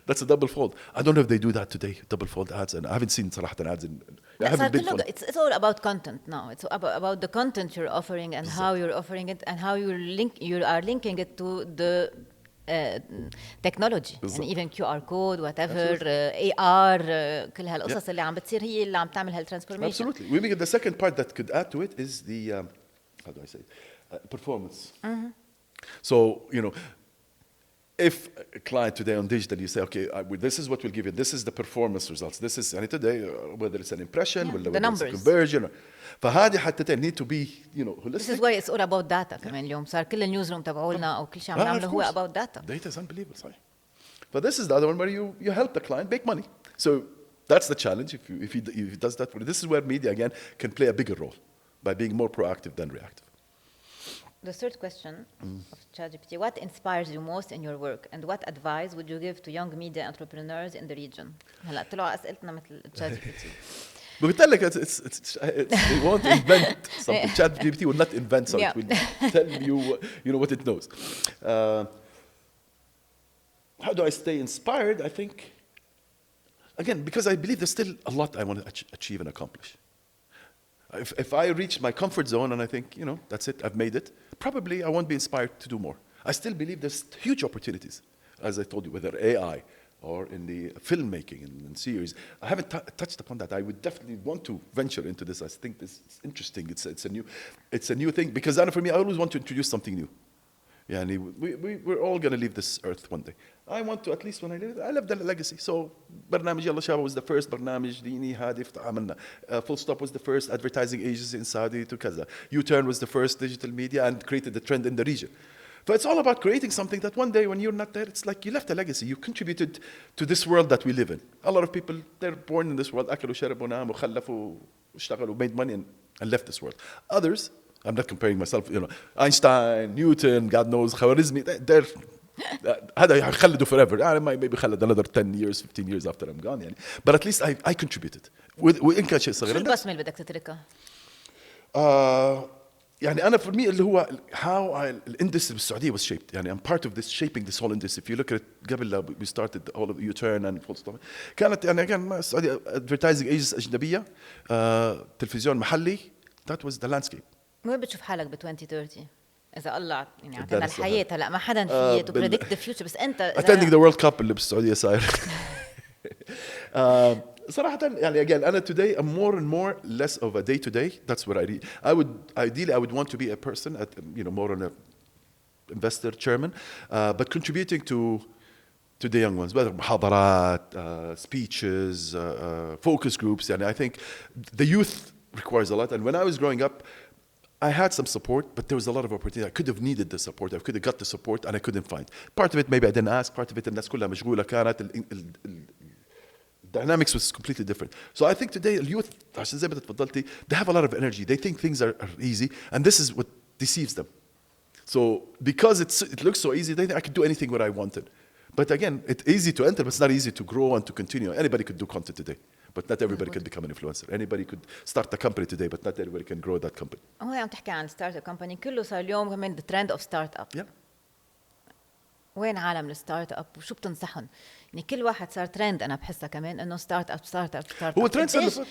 that's a double fold. I don't know if they do that today, double fold ads, and I haven't seen صراحة ads in. It's all about content now. It's about the content you're offering and how you're offering it and how you are linking it to the technology. And even QR code, whatever, AR, كل هالقصص اللي عم بتصير هي اللي عم تعمل هالtransformation. Absolutely. We make the second part that could add to it is the how do I say it? Performance. So if a client today on digital, you say, okay, this is what we'll give you. This is the performance results. This is, today, whether it's an impression, whether it's a conversion. فهذه حتى need to be, holistic. This is why it's all about data. كمان اليوم صار كل النيوز روم تبعولنا أو كل شيء عم نعمله هو about data. Data is unbelievable, صحيح. But this is the other one where you help the client make money. So that's the challenge. If he does that, this is where media again can play a bigger role by being more proactive than reactive. The third question of ChatGPT: what inspires you most in your work, and what advice would you give to young media entrepreneurs in the region? هلا طلعوا أسئلتنا مثل ChatGPT. قلت لك it won't invent something. ChatGPT will not invent something. It will tell you what it knows. How do I stay inspired? I think, again, because I believe there's still a lot I want to achieve and accomplish. If I reach my comfort zone and I think, that's it, I've made it, probably I won't be inspired to do more. I still believe there's huge opportunities, as I told you, whether AI or in the filmmaking and series. I haven't touched upon that. I would definitely want to venture into this. I think this is interesting. It's a new thing, because for me, I always want to introduce something new. We're all going to leave this earth one day. I want to, at least when I left the legacy. So برنامج يلا شباب was the first برنامج ديني هادف عملنا. Full Stop was the first advertising agency in Saudi to كذا. U-Turn was the first digital media and created the trend in the region. So it's all about creating something that one day when you're not there, it's like you left a legacy. You contributed to this world that we live in. A lot of people, they're born in this world. أكلوا شربوا ناموا خلفوا اشتغلوا, made money and left this world. Others, I'm not comparing myself, Einstein, Newton, God knows, Khwarizmi, they're هذا يخلدوا forever. Maybe خلد another 10 years, 15 years after I'm gone. But at least I contributed. وإن كان شيء صغير. شو البصمة اللي بدك تتركها؟ أنا for me اللي هو how the industry بالسعودية was shaped. I'm part of this, shaping this whole industry. If you look at it, قبل we started all of U-Turn and Full Stop. كانت كان السعودية advertising agencies أجنبية, تلفزيون محلي. That was the landscape. وين بتشوف حالك ب 2030؟ اذا الله يعني عطينا الحياه هلا ما حدا في تو بريدكت ذا فيوتشر بس انت attending the World Cup اللي بالسعوديه صاير. صراحة يعني again أنا today I'm more and more less of a day to day. That's what I read. I would want to be a person at, you know, more on a investor chairman, but contributing to the young ones, whether محاضرات, speeches, focus groups. يعني I think the youth requires a lot. And when I was growing up, I had some support, but there was a lot of opportunity. I could have needed the support. I could have got the support, and I couldn't find. Part of it maybe I didn't ask. Part of it الناس كلها مشغولة كانت. Dynamics was completely different. So I think today the youth, عشان زي ما تفضلتي, they have a lot of energy. They think things are easy, and this is what deceives them. So because it looks so easy, they think I could do anything what I wanted. But again, it's easy to enter, but it's not easy to grow and to continue. Anybody could do content today, but not everybody could become an influencer. Anybody could start a company today, but not everybody can grow that company. هو عم تحكي عن ستارت اب كومباني كله صار اليوم كمان the trend of start up. Yeah. وين عالم الستارت اب وشو بتنصحهم؟ يعني كل واحد صار ترند انا بحسها كمان انه ستارت اب هو ترند صار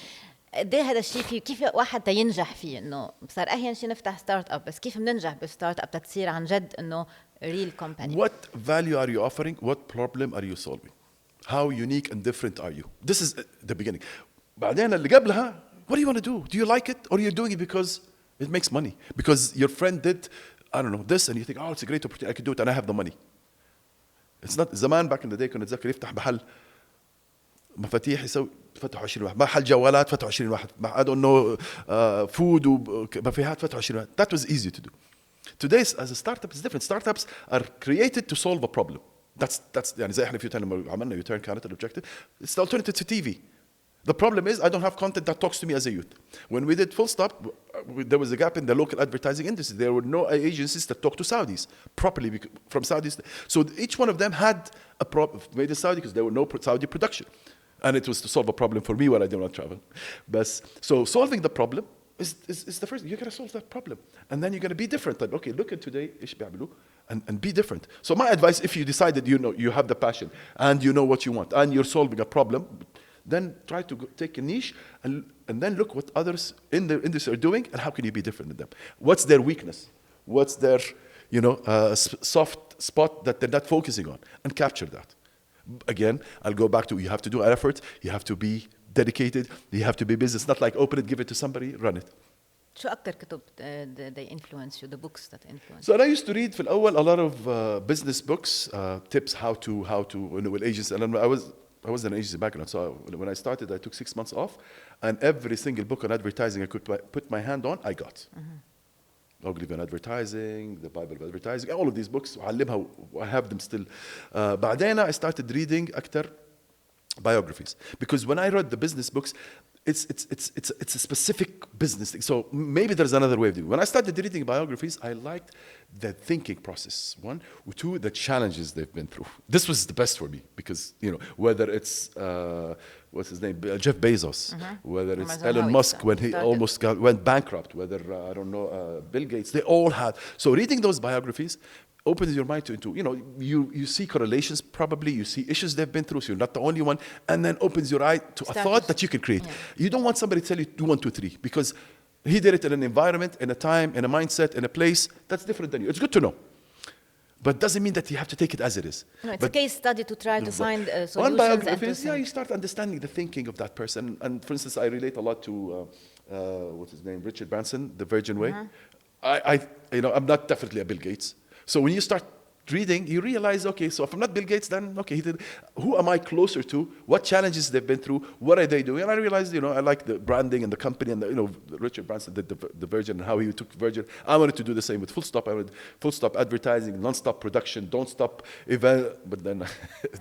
قد ايه هذا الشيء فيه كيف واحد تينجح فيه انه صار اهين شيء نفتح ستارت اب بس كيف بننجح بالستارت اب تصير عن جد انه ريل كومباني. What value are you offering? What problem are you solving? How unique and different are you? This is the beginning. بعدين اللي قبلها what do you want to do? Do you like it or you're doing it because it makes money? Because your friend did I don't know this and you think oh it's a great opportunity I could do it and I have the money. It's not زمان back in the day كنا نتذكر يفتح محل مفاتيح يسوي فتحوا 20 واحد محل جوالات فتحوا 20 واحد I don't know food ومفيهات فتحوا 20 واحد. That was easy to do. Today as a startup it's different. Startups are created to solve a problem. That's يعني زي احنا في يوتيرن لما عملنا يوتيرن كانت الobjective. It's the alternative to TV. The problem is I don't have content that talks to me as a youth. When we did Full Stop, there was a gap in the local advertising industry. There were no agencies that talked to Saudis properly from Saudis. So each one of them had a problem made in Saudi because there were no Saudi production. And it was to solve a problem for me when I did not travel. But so solving the problem is the first. You're going to solve that problem. And then you're going to be different. Like, okay, look at today, إيش بيعملوا, and be different. So my advice, if you decided you have the passion and you know what you want and you're solving a problem, then try to take a niche and then look what others in the industry are doing and how can you be different than them. What's their weakness? What's their soft spot that they're not focusing on, and capture that. Again, I'll go back to you have to do an effort, you have to be dedicated, you have to be business, not like open it, give it to somebody, run it. شو أكتر كتب they influence you, the books that influence? So I used to read في الأول a lot of business books, tips how to with agents, and I was an agency background, so when I started I took 6 months off, and every single book on advertising I could put my hand on I got. Ogilvy on advertising, the Bible of advertising, all of these books وعلمها I have them still. بعدين I started reading أكتر biographies, because when I read the business books it's a specific business thing. So maybe there's another way of doing it. When I started reading biographies, I liked the thinking process, one. Two, the challenges they've been through. This was the best for me because, whether it's, what's his name, Jeff Bezos, whether it's Elon Musk when he almost went bankrupt, whether, I don't know, Bill Gates, they all had. So reading those biographies opens your mind into, you see correlations probably, you see issues they've been through, so you're not the only one, and then opens your eye to a thought that you can create. Yeah. You don't want somebody to tell you do 1, 2, 3, because he did it in an environment, in a time, in a mindset, in a place that's different than you. It's good to know, but doesn't mean that you have to take it as it is. No, it's a case study to try to find solutions. One biography is, you start understanding the thinking of that person. And for instance, I relate a lot to, what's his name, Richard Branson, The Virgin Way. I'm not definitely a Bill Gates. So when you start reading, you realize, okay, so if I'm not Bill Gates, then okay, who am I closer to? What challenges they've been through? What are they doing? And I realized, I like the branding and the company, and Richard Branson did the Virgin and how he took Virgin. I wanted to do the same with Full Stop. I wanted Full Stop advertising, non-stop production, don't stop event. But then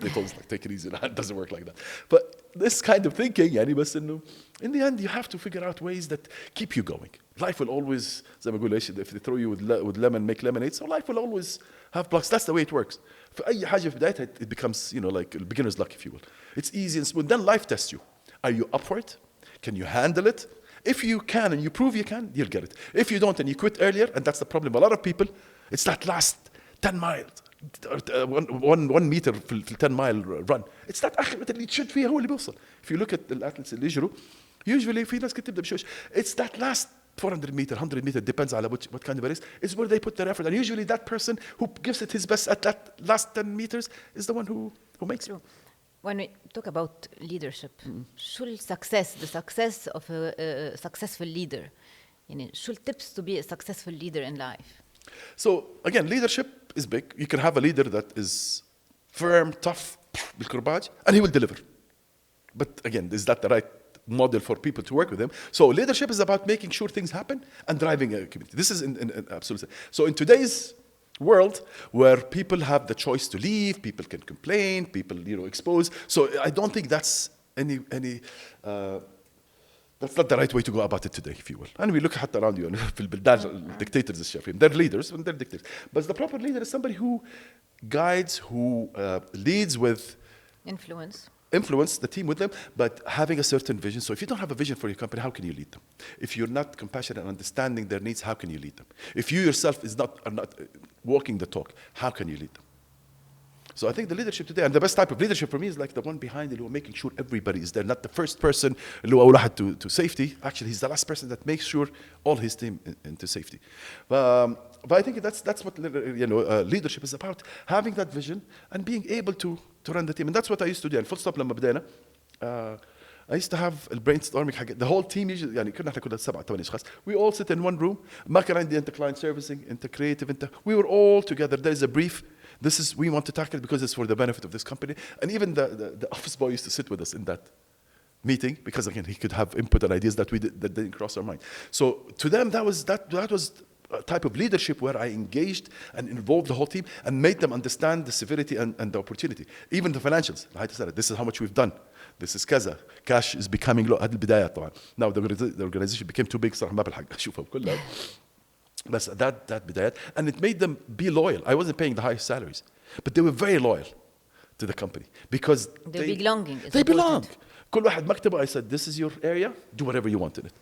they told us, take it easy. It doesn't work like that. But this kind of thinking, in the end, you have to figure out ways that keep you going. Life will always, زي ما بقول, if they throw you with lemon, make lemonade. So life will always have blocks. That's the way it works. في أي حاجة في بدايتها it becomes, like a beginner's luck, if you will. It's easy and smooth. Then life tests you. Are you up for it? Can you handle it? If you can and you prove you can, you'll get it. If you don't and you quit earlier, and that's the problem. A lot of people, it's that last 10 miles. 1 meter في 10 mile run. It's that آخر اللي تشد فيها هو اللي بيوصل. If you look at the athletes اللي يجروا, usually في ناس كتبدأ بشويش. It's that last 400 meter, 100 meter, depends on what kind of a race, is where they put their effort. And usually that person who gives it his best at that last 10 meters is the one who makes it. When we talk about leadership, شو the success of a successful leader? يعني شو tips to be a successful leader in life? So again, leadership is big. You can have a leader that is firm, tough, بالكرباج, and he will deliver. But again, is that the right model for people to work with him? So leadership is about making sure things happen and driving a community. This is in absolutely. So in today's world, where people have the choice to leave, people can complain, people expose. So I don't think that's that's not the right way to go about it today, if you will. And we look حتى around you في البلدان dictators الشايفين. They're leaders and they're dictators. But the proper leader is somebody who guides, who leads with influence the team with them, but having a certain vision. So if you don't have a vision for your company, how can you lead them? If you're not compassionate and understanding their needs, how can you lead them? If you yourself are not walking the talk, how can you lead them? So I think the leadership today, and the best type of leadership for me is like the one behind it, who are making sure everybody is there, not the first person اللي هو أول واحد to safety. Actually, he's the last person that makes sure all his team into safety. But I think that's what leadership is about: having that vision and being able to run the team. And that's what I used to do. And full stop لما بدينا, I used to have a brainstorming حق the whole team. يعني كنا احنا كنا 7-8 أشخاص. We all sit in one room. ما كان عندي انت client servicing, انت creative, انت. We were all together. There is a brief. This is we want to tackle it because it's for the benefit of this company. And even the office boy used to sit with us in that meeting because again he could have input and ideas that that didn't cross our mind. So to them that was a type of leadership where I engaged and involved the whole team and made them understand the severity and the opportunity. Even the financials. This is how much we've done. This is كذا. Cash is becoming low. هذه البداية طبعا. Now the organization became too big صراحة ما بلحق أشوفها كلها. But that بدايات, and it made them be loyal. I wasn't paying the highest salaries, but they were very loyal to the company because they belonging. They belong. كل واحد مكتبه. I said, this is your area. Do whatever you want in it.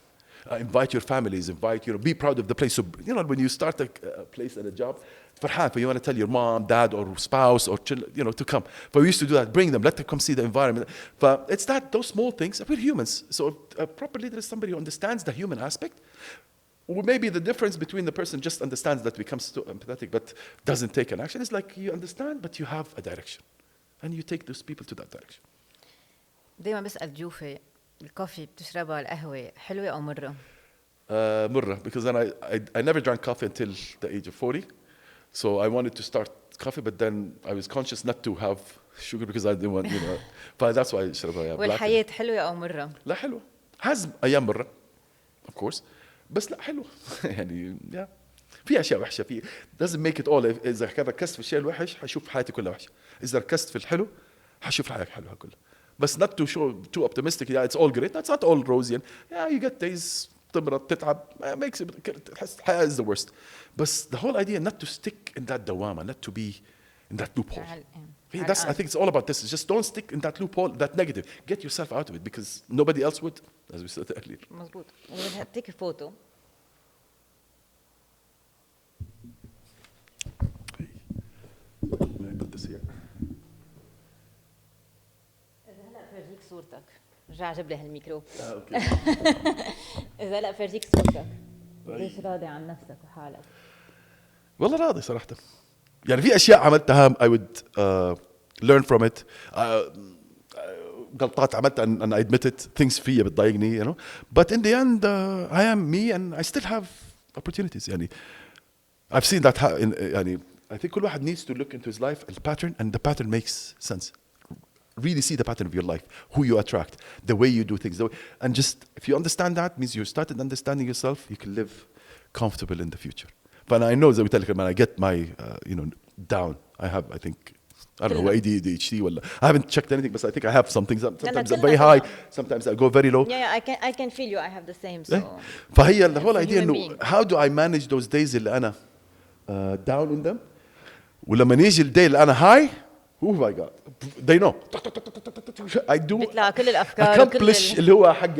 Invite your families. Be proud of the place. So when you start a place and a job, فرحان, you want to tell your mom, dad, or spouse, or to come. But we used to do that. Bring them. Let them come see the environment. But it's those small things. We're humans. So a proper leader is somebody who understands the human aspect. Or maybe the difference between the person just understands that becomes too empathetic but doesn't take an action. It's like you understand but you have a direction. And you take those people to that direction. دايما بسأل ضيوفي الكوفي بتشربها القهوة حلوة أو مرة؟ مرة, because then I never drank coffee until the age of 40. So I wanted to start coffee, but then I was conscious not to have sugar because I didn't want, but that's why I شربها. والحياة حلوة أو مرة؟ لا حلوة. has أيام مرة, of course. بس لا حلوة. يعني في أشياء وحشة فيه. doesn't make it all. إذا كان ركزت في الشيء الوحش حشوف حياتي كلها وحشة. إذا ركزت في الحلو حشوف الحياة حلوة كلها. بس not to show too optimistic. Yeah, it's all great. That's not all rosy. Yeah, you get days تمرض تتعب. Makes it تحس الحياة is the worst. But the whole idea not to stick in that دوامة, not to be in that loophole. I think it's all about this. Just don't stick in that loophole, that negative. Get yourself out of it because nobody else would, as we said earlier. مظبوط. We'll take a photo. I put this here. إذا هلا فرجيك صورتك. رجع جيب لي هالميكرو. اوكي. إذا هلا فرجيك صورتك. ليش راضي عن نفسك وحالك؟ والله راضي صراحة. يعني في أشياء عملتها I would learn from it. غلطات عملتها and I admit it. Things فيا بتضايقني, But in the end, I am me and I still have opportunities. يعني I've seen that. يعني I think كل واحد needs to look into his life, the pattern, and the pattern makes sense. Really see the pattern of your life, who you attract, the way you do things, and just if you understand that, means you started understanding yourself. You can live comfortable in the future. But I know that when I get my down, I think I don't know ADHD. I haven't checked anything, but I think I have some things. Sometimes I'm very high, sometimes I go very low. Yeah, I can feel you. I have the same. So فهي the whole idea إنه how do I manage those days اللي أنا down in them, ولما يجي الداي اللي أنا high, who have I got? They know. I do. بيطلع كل الأفكار. Accomplish اللي هو حق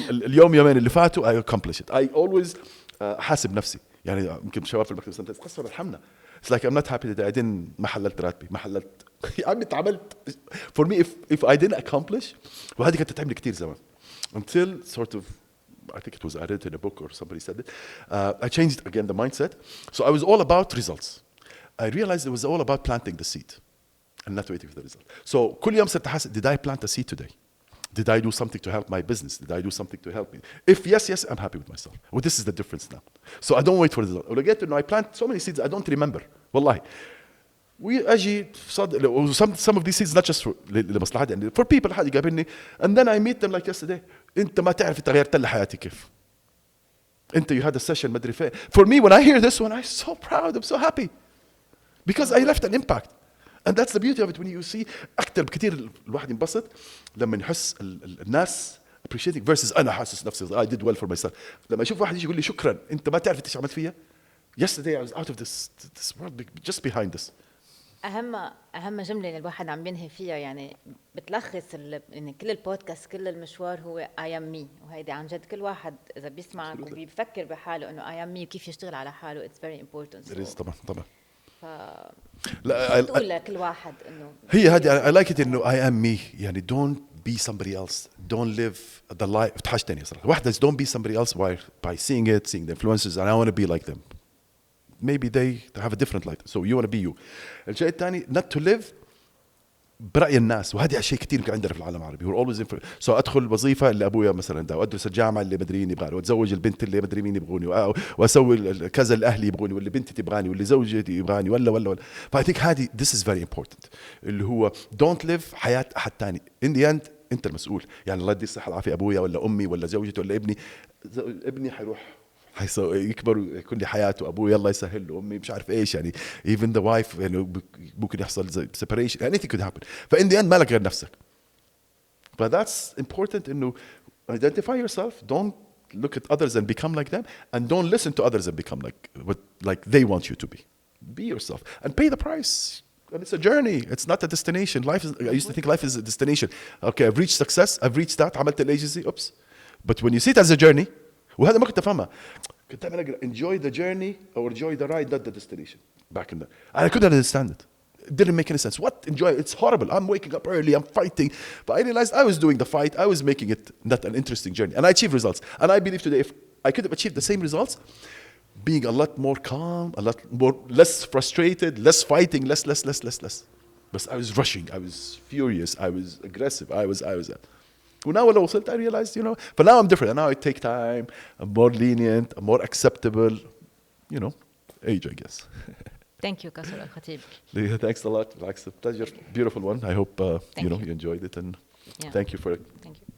اليوم يومين اللي فاتوا. I accomplish it. I always حاسب نفسي. يعني يمكن شباب في المكتب sometimes قصر الحمنا. It's like I'm not happy that I didn't ما حللت راتبي ما حللت. يا عمي اتعملت. For me if I didn't accomplish, وهذه كانت تتعبني كتير زمان. Until sort of I think it was I read it in a book or somebody said it. I changed again the mindset. So I was all about results. I realized it was all about planting the seed and not waiting for the result. So كل يوم صرت أحس, did I plant a seed today? Did I do something to help my business? Did I do something to help me? If yes, I'm happy with myself. Well, this is the difference now. So I don't wait for the result. ولقيت إنه I plant so many seeds I don't remember. والله. وأجي some of these seeds not just for لمصلحتي يعني for people حد يقابلني and then I meet them like yesterday. أنت ما تعرف أنت غيرت لي حياتي كيف. أنت you had a session ما أدري فين. For me when I hear this one I'm so proud, I'm so happy because I left an impact. And that's the beauty of it when you see أكتر بكتير الواحد ينبسط لما يحس الناس appreciating versus أنا حاسس نفسي I did well for myself. لما أشوف واحد يجي يقول لي شكرا أنت ما تعرف إيش عملت فيها. Yesterday I was out of this world just behind this. أهم جملة اللي الواحد عم بينهي فيها يعني بتلخص يعني كل البودكاست كل المشوار هو I am me وهيدي عن جد كل واحد إذا بيسمعك وبيفكر بحاله إنه I am me وكيف يشتغل على حاله it's very important. It is طبعا. لا تقول لكل واحد إنه هي هذه I like it إنه I am me يعني don't be somebody else, don't live the life. تحشتني صراحة واحدة don't be somebody else by seeing the influencers and I want to be like them. Maybe they have a different life, so you want to be you. الشيء الثاني not to live برأي الناس وهذا شيء كثير يمكن عندنا في العالم العربي. We're always so أدخل الوظيفة اللي أبويا مثلا ده وأدرس الجامعة اللي مدري مين يبغاني وأتزوج البنت اللي مدري مين يبغوني وأسوي كذا اللي أهلي يبغوني واللي بنتي تبغاني واللي زوجتي يبغاني ولا. فI think هذه this is very important اللي هو don't live حياة أحد ثاني. In the end أنت المسؤول. يعني الله يدي الصحة والعافية أبويا ولا أمي ولا زوجتي ولا ابني حيروح يكبر يكون لي حياته أبوي الله يسهل له أمي مش عارف إيش يعني even the wife يعني ممكن يحصل separation anything could happen. فإن the end مالك غير نفسك. But that's important إنه identify yourself, don't look at others and become like them, and don't listen to others and become like they want you to be. Be yourself and pay the price. And it's a journey. It's not a destination. I used to think life is a destination. Okay, I've reached success. I've reached that. عملت الأجهزة. Oops. But when you see it as a journey, وهذا ما كنت أفهمها. كنت دائما أقرأ enjoy the journey or enjoy the ride, not the destination. Back in that, and I couldn't understand it. It didn't make any sense. What enjoy? It's horrible. I'm waking up early. I'm fighting. But I realized I was doing the fight. I was making it not an interesting journey, and I achieved results. And I believe today, if I could have achieved the same results, being a lot more calm, less frustrated, less fighting, less. But I was rushing. I was furious. I was aggressive. I was. وناو لو وصلت I realized but now I'm different and now I take time, I'm more lenient, I'm more acceptable, age I guess. Thank you قسورة الخطيب. Thanks a lot. It's a pleasure, beautiful one. I hope you enjoyed it and thank you for it. Thank you.